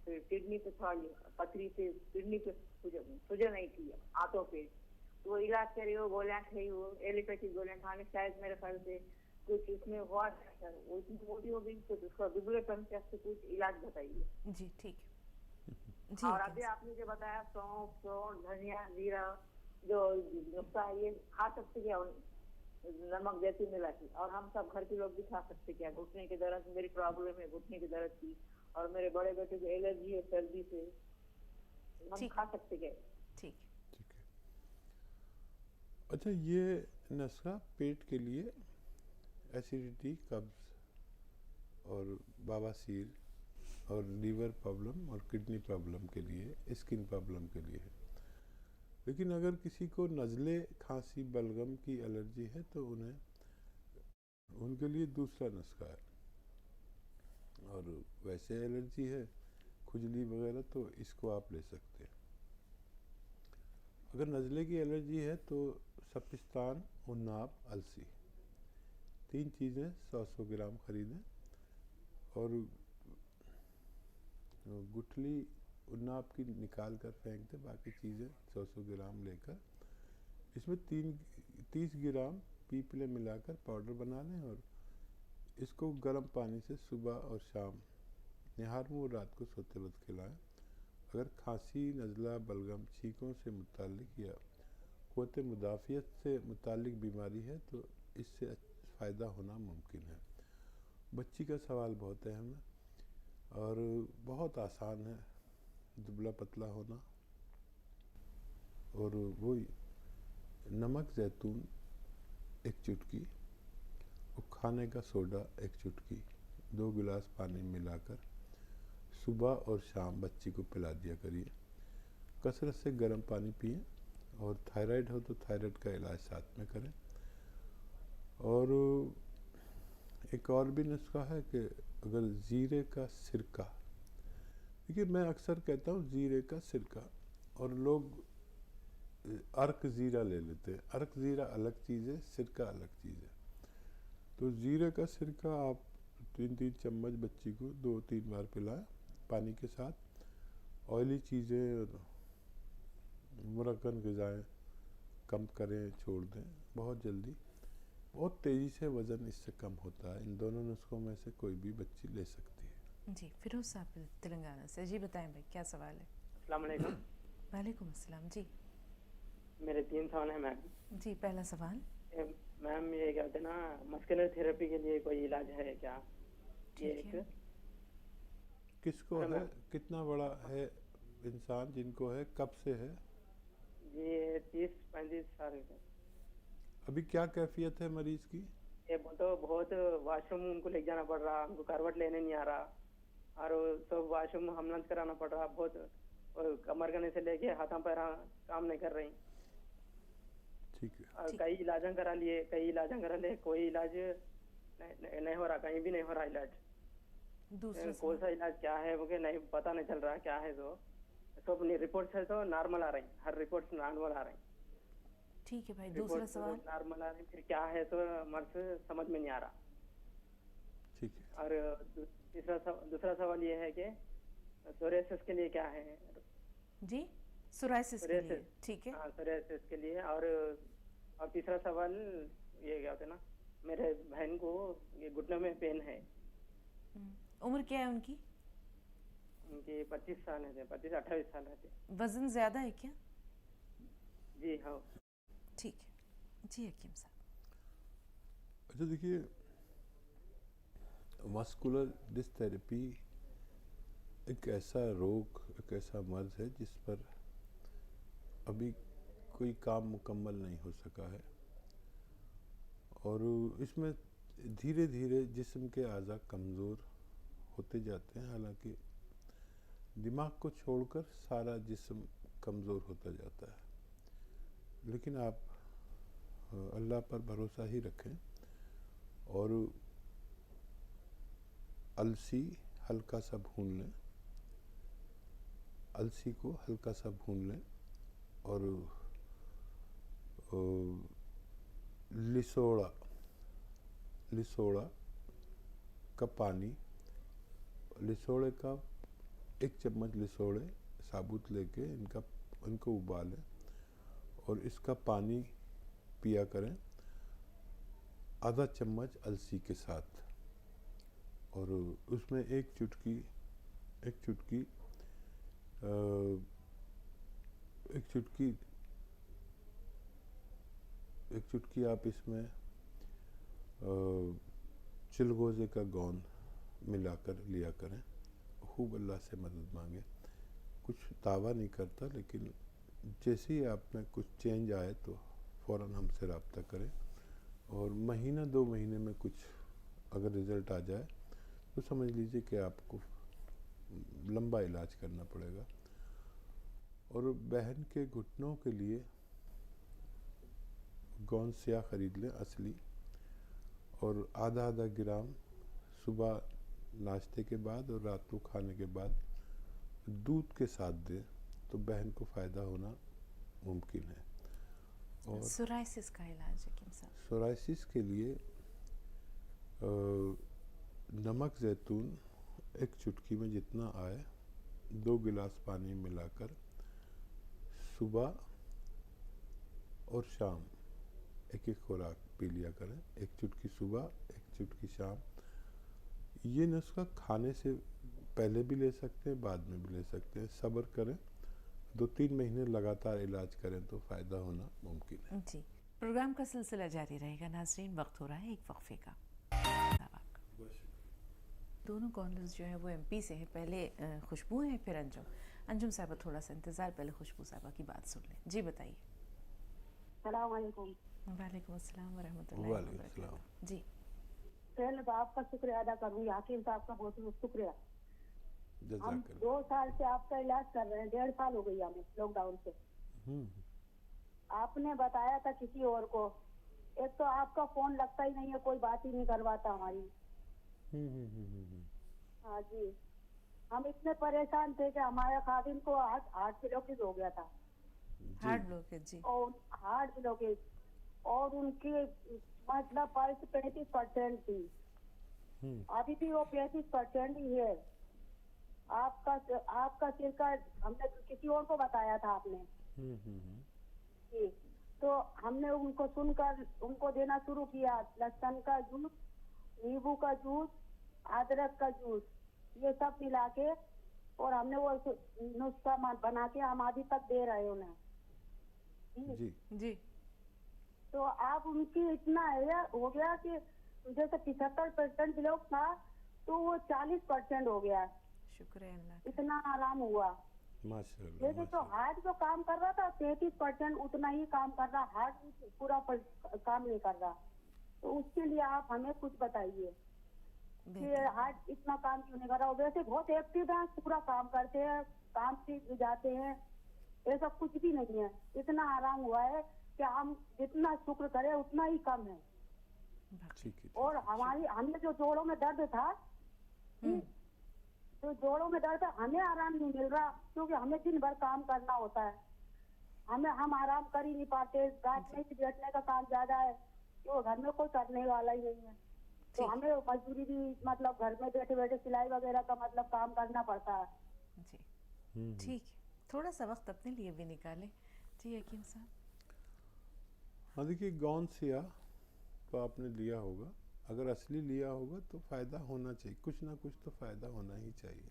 फिर किडनी पे थोड़ा पथरी से किडनी पे सूजन नहीं थी आंतों पे। तो वो इलाज करी, वो गोलियां खाई, वो एलोपैथिक गोलियां खाने, शायद मेरे ख्याल से कुछ इसमें हुआ सर, वो इतनी मोटी हो गई तो उसका दुबलेपन से कुछ इलाज बताइए। जी ठीक है। जी और हकीम अभी साहब। आपने जो बताया सौंफ, सौंठ, धनिया, जीरा जो नुस्खा है, ये खा सकते क्या नमक जैसी मिला के? और हम सब घर के लोग भी खा सकते क्या? घुटने के दर्द, मेरी प्रॉब्लम है घुटने की दर्द की, और मेरे बड़े बेटे को एलर्जी है सर्दी से, हम ठीक। खा सकते क्या? ठीक है। ठीक है। अच्छा, ये नुस्खा पेट के लिए, एसिडिटी, कब्ज़ और बवासीर और लीवर प्रॉब्लम और किडनी प्रॉब्लम के लिए, स्किन प्रॉब्लम के लिए है। लेकिन अगर किसी को नज़ले, खांसी, बलगम की एलर्जी है तो उनके लिए दूसरा नुस्खा है। और वैसे एलर्जी है, खुजली वगैरह, तो इसको आप ले सकते हैं। अगर नज़ले की एलर्जी है तो सपिस्तान, उन्नाब, अलसी, 3 चीज़ें 100-100 ग्राम खरीदें। और गुठली उन्नाब की निकाल कर फेंक दें, बाकी चीज़ें 100-100 ग्राम लेकर इसमें 30 ग्राम पीपले मिलाकर पाउडर बना लें, और इसको गर्म पानी से सुबह और शाम निहार मुँह रात को सोते वक्त खिलाएं। अगर खांसी, नज़ला, बलगम, छींकों से मुताल्लिक या क़ुव्वत मुदाफ़ियत से मुताल्लिक बीमारी है तो इससे फ़ायदा होना मुमकिन है। बच्ची का सवाल बहुत अहम है और बहुत आसान है, दुबला पतला होना। और वो नमक ज़ैतून 1 चुटकी और खाने का सोडा 1 चुटकी 2 गिलास पानी मिलाकर सुबह और शाम बच्ची को पिला दिया करिए। कसरत से गर्म पानी पिएं, और थायराइड हो तो थायराइड का इलाज साथ में करें। और एक और भी नुस्खा है कि अगर ज़ीरे का सिरका, देखिए मैं अक्सर कहता हूँ ज़ीरे का सिरका, और लोग अर्क ज़ीरा ले लेते हैं। अर्क ज़ीरा अलग चीज़ है, सिरका अलग चीज़ है। तो ज़ीरे का सिरका आप 3-3 चम्मच बच्ची को 2-3 बार पिलाएं पानी के साथ। ऑयली चीज़ें और मुरक्कन ग़िज़ाएँ कम करें, छोड़ दें बहुत जल्दी। बहुत तेज़ी से वज़न इससे कम होता है। इन दोनों नुस्खों में से कोई भी बच्ची ले सकती है। जी फिरोज साहब तेलंगाना से। जी बताएं भाई, क्या सवाल है? अस्सलाम वालेकुम। वालेकुम अस्सलाम। जी मेरे 3 सवाल हैं मैम। जी पहला सवाल। मैम ये कहते हैं ना, मस्कुलर थेरेपी के लिए कोई इलाज है क्या? ये ठीक एक है। किसको हाँ, है, मैम। कितना बड़ा है इंसान जिनको है, कब से है, ये 30-35 साल के। अभी क्या कैफियत है मरीज़ की? ये तो बहुत वॉशरूम उनको ले जाना पड़ रहा, उनको करवट लेने नहीं आ रहा, और सब वॉशरूम हमलंस कराना पड़ रहा बहुत। और कमर गने से लेके हाथों पैर काम नहीं कर रही। ठीक है। और कई इलाज करा लिए, कोई इलाज नहीं हो रहा, कहीं भी नहीं हो रहा इलाज। दूसरा कौन सवाल। सा इलाज क्या है मुझे नहीं पता, नहीं चल रहा क्या है। तो सब रिपोर्ट है तो नॉर्मल आ रही, हर रिपोर्ट नॉर्मल आ रही। ठीक है भाई, दूसरा सवाल। नॉर्मल आ रही, फिर क्या है तो मर्ज समझ में नहीं आ रहा। ठीक है। और दूसरा सवाल ये है कि सोरियासिस के लिए क्या है? जी सोराइसिस के लिए। सोरियासिस, ठीक है। हाँ सोरियासिस के लिए। और तीसरा सवाल ये क्या होता है ना, मेरे बहन को ये घुटनों में पेन है। उम्र क्या है उनकी? उनकी 25 साल है, 25-28 साल है। वजन ज़्यादा है क्या? जी हाँ। ठीक है। जी हकीम साहब। अच्छा देखिए, मस्कुलर डिस्क थेरेपी एक ऐसा रोग, एक ऐसा मर्ज है जिस पर अभी कोई काम मुकम्मल नहीं हो सका है। और इसमें धीरे धीरे जिस्म के अज़ा कमज़ोर होते जाते हैं, हालांकि दिमाग को छोड़कर सारा जिस्म कमज़ोर होता जाता है। लेकिन आप अल्लाह पर भरोसा ही रखें और अलसी हल्का सा भून लें, अलसी को हल्का सा भून लें और लिसोड़ा का पानी, लिसोड़े का 1 चम्मच लिसोड़े साबुत लेके इनको उबालें और इसका पानी पिया करें आधा चम्मच अलसी के साथ, और उसमें एक चुटकी आप इसमें चिलगोज़े का गोंद मिलाकर लिया करें। खूब अल्लाह से मदद मांगे। कुछ दावा नहीं करता, लेकिन जैसे ही आप में कुछ चेंज आए तो फ़ौरन हमसे रब्ता करें, और महीना 2 महीने में कुछ अगर रिज़ल्ट आ जाए तो समझ लीजिए कि आपको लंबा इलाज करना पड़ेगा। और बहन के घुटनों के लिए गोंद स्याह ख़रीद लें असली, और आधा ग्राम सुबह नाश्ते के बाद और रात को खाने के बाद दूध के साथ दें तो बहन को फ़ायदा होना मुमकिन है। और सोराइसिस का इलाज है किम साहब? सोराइसिस के लिए नमक ज़ैतून 1 चुटकी में जितना आए 2 गिलास पानी मिलाकर सुबह और शाम 1-1 खुराक पी लिया करें। 1 चुटकी सुबह, 1 चुटकी शाम। ये नुस्खा खाने से पहले भी ले सकते हैं, बाद में भी ले सकते हैं। सब्र करें, 2-3 महीने लगातार इलाज करें तो फ़ायदा होना मुमकिन है। जी, प्रोग्राम का सिलसिला जारी रहेगा नाज़रीन। वक्त हो रहा है एक वक्फे का। दोनों कॉलर्स जो है वो MP से है। पहले खुशबू है, फिर अंजुम साहबा, थोड़ा सा इंतज़ार, पहले खुशबू साहबा की बात सुन लें। जी बताइए। सलाम वालेकुम। वालेकुम अस्सलाम व रहमतुल्लाहि व बरकातहू। जी, पहले तो आपका शुक्रिया अदा करूँगी, हाकिम साहब का बहुत बहुत शुक्रिया। हम जज़ाकल्लाह। 2 साल से आपका इलाज कर रहे हैं, 1.5 साल हो गई हमें लॉकडाउन से। आपने बताया था किसी और को, एक तो आपका फोन लगता ही नहीं है, कोई बात ही नहीं करवाता हमारी। हाँ जी, हम इतने परेशान थे कि हमारे खादिम को हार्ट ब्लॉकेज हो गया था। Heart blockage? जी। और हार्ट ब्लॉकेज, और उनकी मतलब पल्स 35% थी। अभी भी वो 35% ही है। आपका सिरका हमने किसी और को बताया था आपने जी, तो हमने उनको सुनकर उनको देना शुरू किया। लहसुन का जूस, नींबू का जूस, अदरक का जूस, ये सब मिला के, और हमने वो नुस्खा बना के हम अभी तक दे रहे उन्हें जी जी। तो आप उनकी इतना हो गया कि जैसे 75% ब्लॉक था तो वो 40% हो गया। शुक्र है अल्लाह का। इतना आराम हुआ। माशाअल्लाह। जैसे तो हार्ट जो काम कर रहा था 33% उतना ही काम कर रहा, हार्ट पूरा काम नहीं कर रहा। तो उसके लिए आप हमें कुछ बताइए कि हार्ट इतना काम क्यों नहीं कर रहा। वैसे बहुत एक्टिव है, पूरा काम करते हैं, काम से जाते हैं, ऐसा कुछ भी नहीं है। इतना आराम हुआ है कि हम जितना शुक्र करें उतना ही कम है। ठीक है। और हमें जो जोड़ों में दर्द था, तो जोड़ों में दर्द हमें आराम नहीं मिल रहा, क्योंकि हमें दिन भर काम करना होता है। हम आराम कर ही नहीं पाते। रात में भी बैठने का काम ज्यादा है, तो घर में कोई करने वाला ही नहीं है। तो हमें मजदूरी भी, मतलब घर में बैठे बैठे सिलाई वगैरह का मतलब काम करना पड़ता है। जी ठीक है, थोड़ा सा वक्त अपने लिए भी निकालें। जी हकीम साहब। हाँ देखिए, गोंद स्याह तो आपने लिया होगा, अगर असली लिया होगा तो फ़ायदा होना चाहिए, कुछ ना कुछ तो फ़ायदा होना ही चाहिए।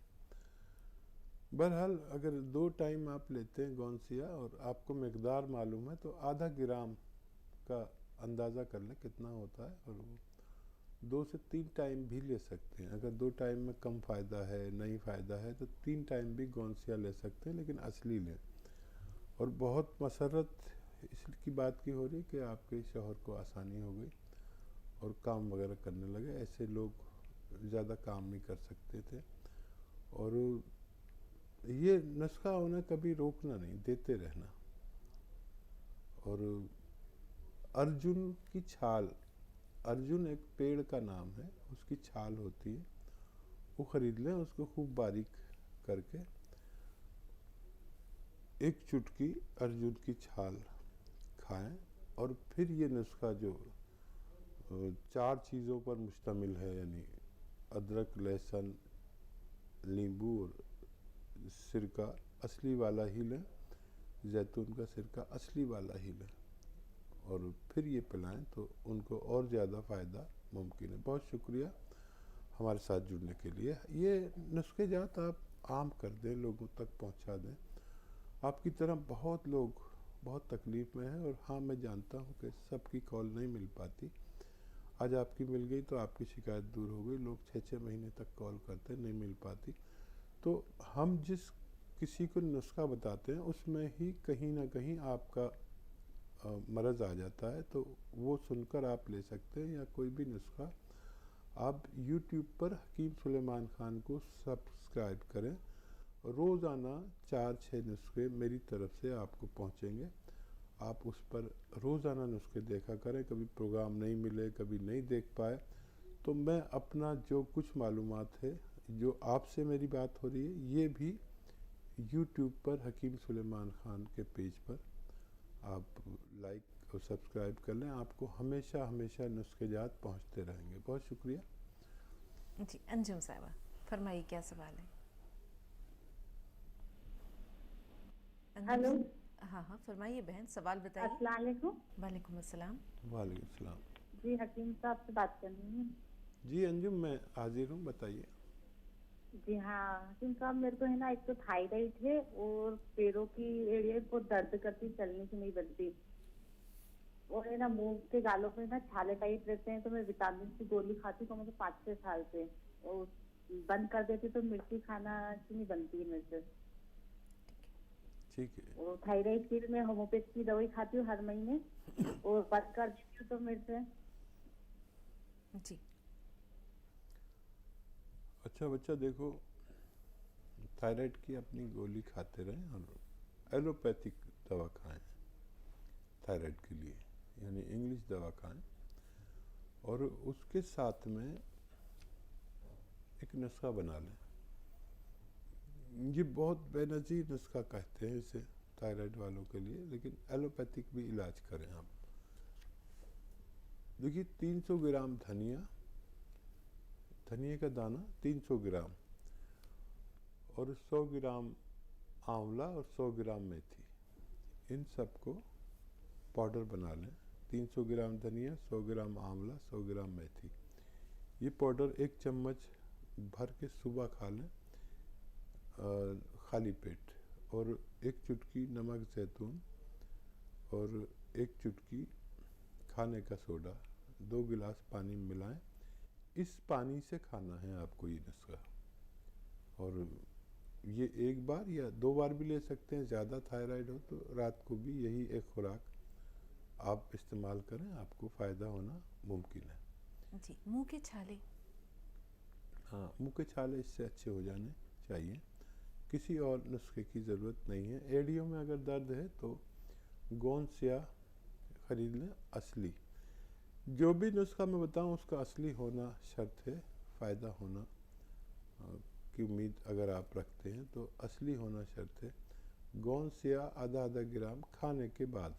बहरहाल अगर 2 टाइम आप लेते हैं गोंद स्याह और आपको मकदार मालूम है तो आधा ग्राम का अंदाज़ा कर लें कितना होता है, और वो 2 से 3 टाइम भी ले सकते हैं। अगर 2 टाइम में कम फ़ायदा है, नहीं फ़ायदा है, तो 3 टाइम भी गोंद स्याह ले सकते हैं, लेकिन असली लें। और बहुत मसरत इसकी बात की हो रही कि आपके शौहर को आसानी हो गई, और काम वगैरह करने लगे। ऐसे लोग ज़्यादा काम नहीं कर सकते थे। और ये नुस्खा उन्हें कभी रोकना नहीं, देते रहना। और अर्जुन की छाल, अर्जुन एक पेड़ का नाम है, उसकी छाल होती है, वो ख़रीद लें, उसको खूब बारीक करके एक चुटकी अर्जुन की छाल खाएं। और फिर ये नुस्खा जो 4 चीज़ों पर मुश्तमिल है, यानी अदरक, लहसुन, नींबू और सिरका असली वाला ही लें, जैतून का सिरका असली वाला ही लें, और फिर ये पिलाएं तो उनको और ज़्यादा फ़ायदा मुमकिन है। बहुत शुक्रिया हमारे साथ जुड़ने के लिए। ये नुस्खे जात आप आम कर दें, लोगों तक पहुंचा दें। आपकी तरह बहुत लोग बहुत तकलीफ़ में हैं, और हाँ, मैं जानता हूँ कि सबकी कॉल नहीं मिल पाती। आज आपकी मिल गई तो आपकी शिकायत दूर हो गई। लोग 6-6 महीने तक कॉल करते, नहीं मिल पाती। तो हम जिस किसी को नुस्खा बताते हैं उसमें ही कहीं ना कहीं आपका मरज़ आ जाता है, तो वो सुनकर आप ले सकते हैं। या कोई भी नुस्खा आप YouTube पर हकीम सुलेमान ख़ान को सब्सक्राइब करें। रोज़ाना 4-6 नुस्खे मेरी तरफ से आपको पहुंचेंगे। आप उस पर रोज़ाना नुस्खे देखा करें। कभी प्रोग्राम नहीं मिले, कभी नहीं देख पाए, तो मैं अपना जो कुछ मालूमात है, जो आपसे मेरी बात हो रही है, ये भी YouTube पर हकीम सुलेमान ख़ान के पेज पर आप लाइक और सब्सक्राइब कर लें। आपको हमेशा हमेशा नुस्खेजात पहुंचते रहेंगे। बहुत शुक्रिया जी। अंजुम साहिबा, फरमाइए, क्या सवाल है? हेलो। हाँ हाँ, फरमाइए बहन, सवाल बताइए। अस्सलाम वालेकुम। वालेकुम अस्सलाम। वालेकुम सलाम। जी, हकीम साहब से बात करनी है। जी अंजुम, मैं हाजिर हूँ, बताइए। जी हाँ हकीम साहब, मेरे को है ना, एक तो थायराइड है और पैरों की एरिया बहुत दर्द करती, चलने से नहीं बनती। और है ना, मुंह के गालों पे ना छाले टाइप रहते हैं। तो मैं विटामिन की गोली खाती हूँ, तो मुझे 5-6 साल से, और बंद कर देती तो मिर्ची खाना की नहीं बनती है मेरे से। ठीक है। और थायराइड की मैं होम्योपैथी की दवाई खाती हूँ हर महीने, और बंद कर देती हूँ तो मेरे से। जी। अच्छा बच्चा, देखो, थायराइड की अपनी गोली खाते रहें और एलोपैथिक दवा खाएं थायराइड के लिए, यानी इंग्लिश दवा खाएं। और उसके साथ में एक नुस्खा बना लें। ये बहुत बेनज़ीर नुस्खा कहते हैं इसे थायराइड वालों के लिए, लेकिन एलोपैथिक भी इलाज करें आप। देखिए, 300 ग्राम धनिया, धनिया का दाना 300 ग्राम, और 100 ग्राम आंवला और 100 ग्राम मेथी, इन सबको पाउडर बना लें। 300 ग्राम धनिया, 100 ग्राम आंवला, 100 ग्राम मेथी, ये पाउडर 1 चम्मच भर के सुबह खा लें खाली पेट। और 1 चुटकी नमक जैतून और 1 चुटकी खाने का सोडा 2 गिलास पानी में मिलाएं। इस पानी से खाना है आपको ये नुस्खा। और ये 1 बार या 2 बार भी ले सकते हैं। ज़्यादा थायराइड हो तो रात को भी यही एक खुराक आप इस्तेमाल करें, आपको फ़ायदा होना मुमकिन है। जी। मुंह के छाले? हाँ, मुंह के छाले इससे अच्छे हो जाने चाहिए। किसी और नुस्खे की ज़रूरत नहीं है। एड़ियों में अगर दर्द है तो गोंद स्या ख़रीद लें, असली। जो भी नुस्खा मैं बताऊं उसका असली होना शर्त है। फ़ायदा होना की उम्मीद अगर आप रखते हैं तो असली होना शर्त है। गोंद स्या आधा ग्राम खाने के बाद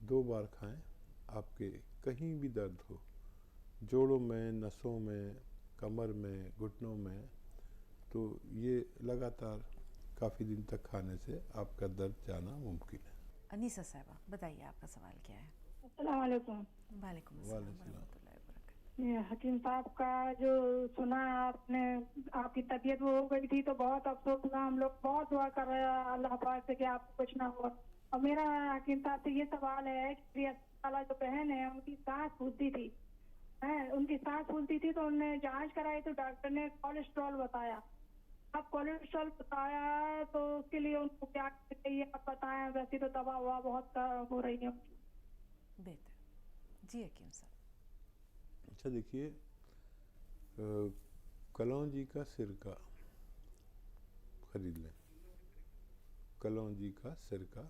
2 बार खाएं। आपके कहीं भी दर्द हो, जोड़ों में, नसों में, कमर में, घुटनों में, तो ये लगातार काफ़ी दिन तक खाने से आपका दर्द जाना मुमकिन है। अनीसा साहिबा, बताइए आपका सवाल क्या है? अस्सलाम वालेकुम। वालेकुम अस्सलाम वरहमतुल्लाहि वबरकातुहू। ये हकीम साहब का जो सुना आपने, आपकी तबीयत वो हो गई थी तो बहुत अफसोस हुआ। हम लोग बहुत दुआ कर रहे हैं अल्लाह पाक से कि आपको कुछ ना हुआ। और मेरा हकीम साहब से ये सवाल है कि वाला जो बहन है उनकी सांस फूलती थी, उनकी सांस फूलती थी, तो उन्होंने जांच कराई तो डॉक्टर ने कोलेस्ट्रॉल बताया। अब कोलेस्ट्रॉल बताया तो उसके लिए उनको क्या चाहिए आप बताएं। वैसे तो दवा हुआ बहुत हो रही है। बेहतर। जी हकीम साहब। अच्छा देखिए, कलौंजी का सिरका खरीद लें, कलौंजी का सिरका,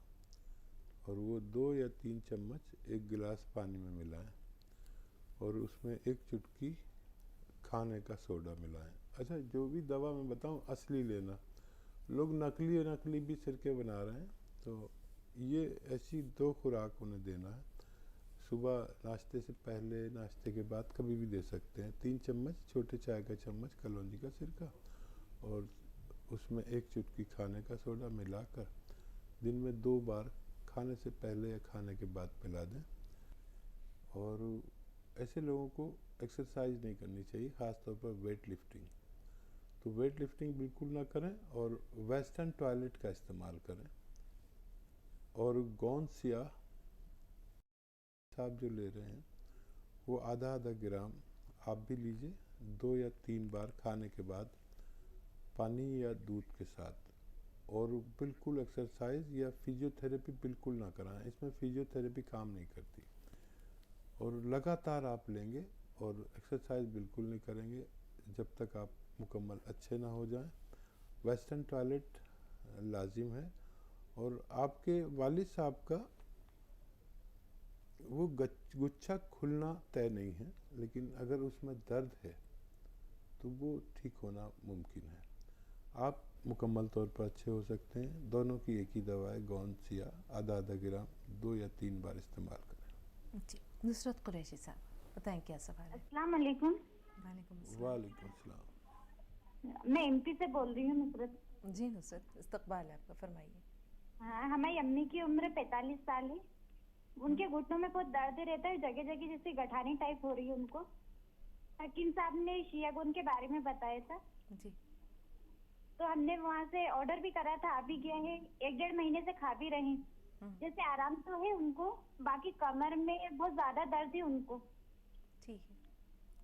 और वो 2 या 3 चम्मच एक गिलास पानी में मिलाएं और उसमें एक चुटकी खाने का सोडा मिलाएं। अच्छा, जो भी दवा मैं बताऊं असली लेना, लोग नकली भी सिरके बना रहे हैं, तो ये ऐसी 2 खुराक उन्हें देना है। सुबह नाश्ते से पहले, नाश्ते के बाद कभी भी दे सकते हैं। 3 चम्मच छोटे चाय का चम्मच कलौंजी का सिरका और उसमें एक चुटकी खाने का सोडा मिलाकर दिन में 2 बार खाने से पहले या खाने के बाद पिला दें। और ऐसे लोगों को एक्सरसाइज नहीं करनी चाहिए, ख़ासतौर पर वेट लिफ्टिंग। तो वेट लिफ्टिंग बिल्कुल ना करें और वेस्टर्न टॉयलेट का इस्तेमाल करें। और गौनसिया आप जो ले रहे हैं वो आधा ग्राम आप भी लीजिए 2 या 3 बार खाने के बाद पानी या दूध के साथ। और बिल्कुल एक्सरसाइज या फिजियोथेरेपी बिल्कुल ना कराएं, इसमें फिजियोथेरेपी काम नहीं करती। और लगातार आप लेंगे और एक्सरसाइज बिल्कुल नहीं करेंगे जब तक आप मुकम्मल अच्छे ना हो जाएं। वेस्टर्न टॉयलेट लाजिम है। और आपके वालिद साहब का वो गुच्छा खुलना तय नहीं है, लेकिन अगर उसमें दर्द है तो वो ठीक होना मुमकिन है। आप मुकम्मल तौर पर अच्छे हो सकते हैं। दोनों की एक ही दवा है, गौनसिया, आधा ग्राम 2 या 3 बार इस्तेमाल करें। जी, नुसरत कुरैशी साहब बताएं क्या सवाल है। अस्सलाम वालेकुम। वालेकुम अस्सलाम। मैं एमपी से बोल रही हूँ नुसरत। जी नुसरत, इस्तकबाल है आपका, फरमाइए। हाँ, हमारी अम्मी की उम्र 45 साल है। उनके घुटनों में बहुत दर्द रहता है, जगह जगह जैसे गठानी टाइप हो रही है उनको। हकीम साहब ने शियागुन के बारे में बताया था जी। तो हमने वहाँ से ऑर्डर भी करा था, आ भी गया है। 1-1.5 महीने से खा भी रहे। जैसे आराम तो है उनको, बाकी कमर में बहुत ज्यादा दर्द है उनको। ठीक है,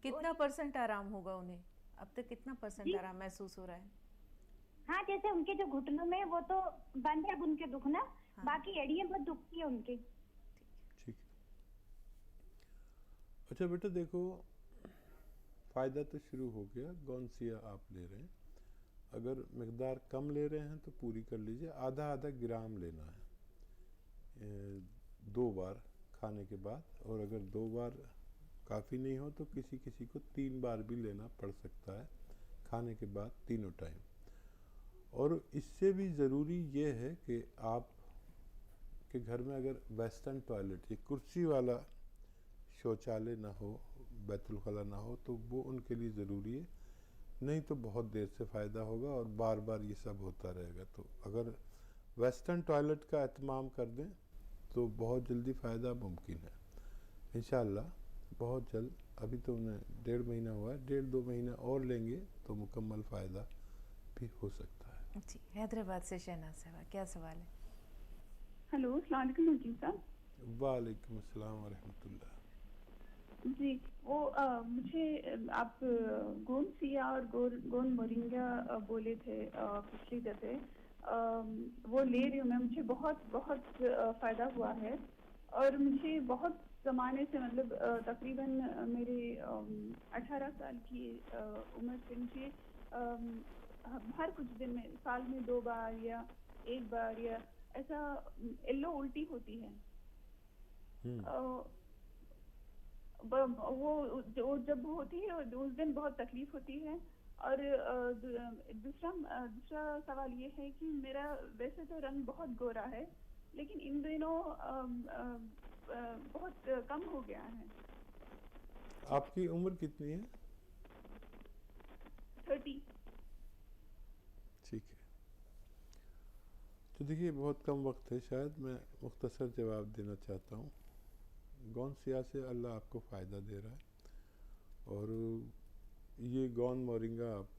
कितना % आराम होगा उन्हें अब तक? कितना % आराम महसूस हो रहा है? हाँ, जैसे उनके जो घुटनों में वो तो बंद है उनके दुखना। हाँ। बाकी एड़ियाँ बहुत दुखती है उनके। ठीक है। अच्छा बेटा देखो, फ़ायदा तो शुरू हो गया। गौनसिया आप ले रहे हैं, अगर मिकदार कम ले रहे हैं तो पूरी कर लीजिए। आधा ग्राम लेना है 2 बार खाने के बाद। और अगर 2 बार काफ़ी नहीं हो तो किसी किसी को 3 बार भी लेना पड़ सकता है खाने के बाद, तीनों टाइम। और इससे भी ज़रूरी ये है कि आप के घर में अगर वेस्टर्न टॉयलेट, ये कुर्सी वाला शौचालय ना हो, बैतुल खला ना हो, तो वो उनके लिए ज़रूरी है। नहीं तो बहुत देर से फ़ायदा होगा और बार बार ये सब होता रहेगा। तो अगर वेस्टर्न टॉयलेट का एहतमाम कर दें तो बहुत जल्दी फ़ायदा मुमकिन है इंशाअल्लाह, बहुत जल्द। अभी तो उन्हें 1.5 महीना हुआ है, 1.5-2 महीना और लेंगे तो मुकम्मल फ़ायदा भी हो सकता है। जी, हैदराबाद से शहनाज साहब, क्या सवाल है? हेलो, अस्सलाम वालेकुम वकील साहब। वालेकुम अस्सलाम व रहमतुल्लाह। जी, वो मुझे आप गोनसिया और गोन मोरिंगा बोले थे पिछली दफ़े, वो ले रही हूँ मैं। मुझे बहुत बहुत फ़ायदा हुआ है। और मुझे बहुत ज़माने से, मतलब तकरीबन मेरे 18 साल की उम्र से मुझे हर कुछ दिन में, साल में 2 बार या 1 बार या ऐसा येलो उल्टी होती है। वो जब होती है उस दिन बहुत तकलीफ होती है। और दूसरा सवाल ये है कि मेरा वैसे तो रंग बहुत गोरा है, लेकिन इन दिनों बहुत कम हो गया है। आपकी उम्र कितनी है? 30। ठीक है, तो देखिए बहुत कम वक्त है, शायद मैं मुख्तसर जवाब देना चाहता हूँ। गौनसिया से अल्लाह आपको फ़ायदा दे रहा है। और ये गौन मोरिंगा आप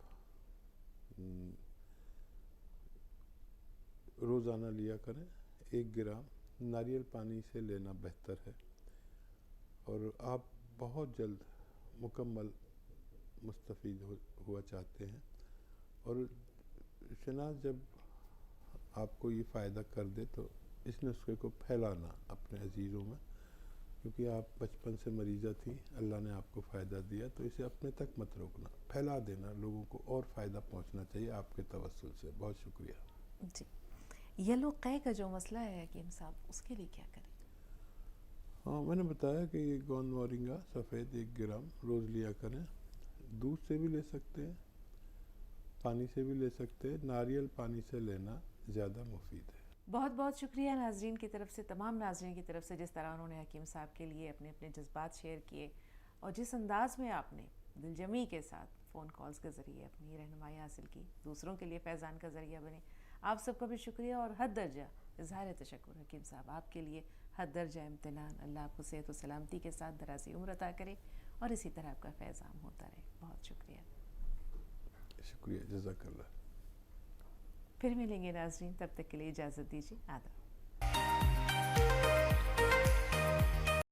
रोज़ाना लिया करें। 1 ग्राम नारियल पानी से लेना बेहतर है। और आप बहुत जल्द मुकम्मल मुस्तफ़ीद हुआ चाहते हैं। और शनाज जब आपको ये फ़ायदा कर दे तो इस नुस्खे को फैलाना अपने अजीज़ों में, क्योंकि आप बचपन से मरीज़ा थी, अल्लाह ने आपको फ़ायदा दिया, तो इसे अपने तक मत रोकना, फैला देना, लोगों को और फ़ायदा पहुंचना चाहिए आपके तवस्सुल से। बहुत शुक्रिया जी। येलो कै का जो मसला है हकीम साहब, उसके लिए क्या करें? हाँ, मैंने बताया कि ये गोंद मोरिंगा सफ़ेद 1 ग्राम रोज़ लिया करें। दूध से भी ले सकते हैं, पानी से भी ले सकते हैं, नारियल पानी से लेना ज़्यादा मुफीद है। बहुत बहुत शुक्रिया नाजरीन की तरफ से, तमाम नाजरीन की तरफ से, जिस तरह उन्होंने हकीम साहब के लिए अपने अपने जज्बात शेयर किए और जिस अंदाज़ में आपने दिलजमी के साथ फ़ोन कॉल्स के ज़रिए अपनी रहनुमाई हासिल की, दूसरों के लिए फैज़ान का ज़रिया बने। आप सबका भी शुक्रिया और हद दर्जा इज़हार तशक्कुर हकीम साहब आपके लिए, हद दर्जा इम्तिनान। अल्लाह आपको सेहत और सलामती के साथ दराज़ी उम्र अता करे और इसी तरह आपका फैज़ाम होता रहे। बहुत शुक्रिया। शुक्रिया, जज़ाकल्लाह। फिर मिलेंगे नाजरीन, तब तक के लिए इजाज़त दीजिए। आदाब।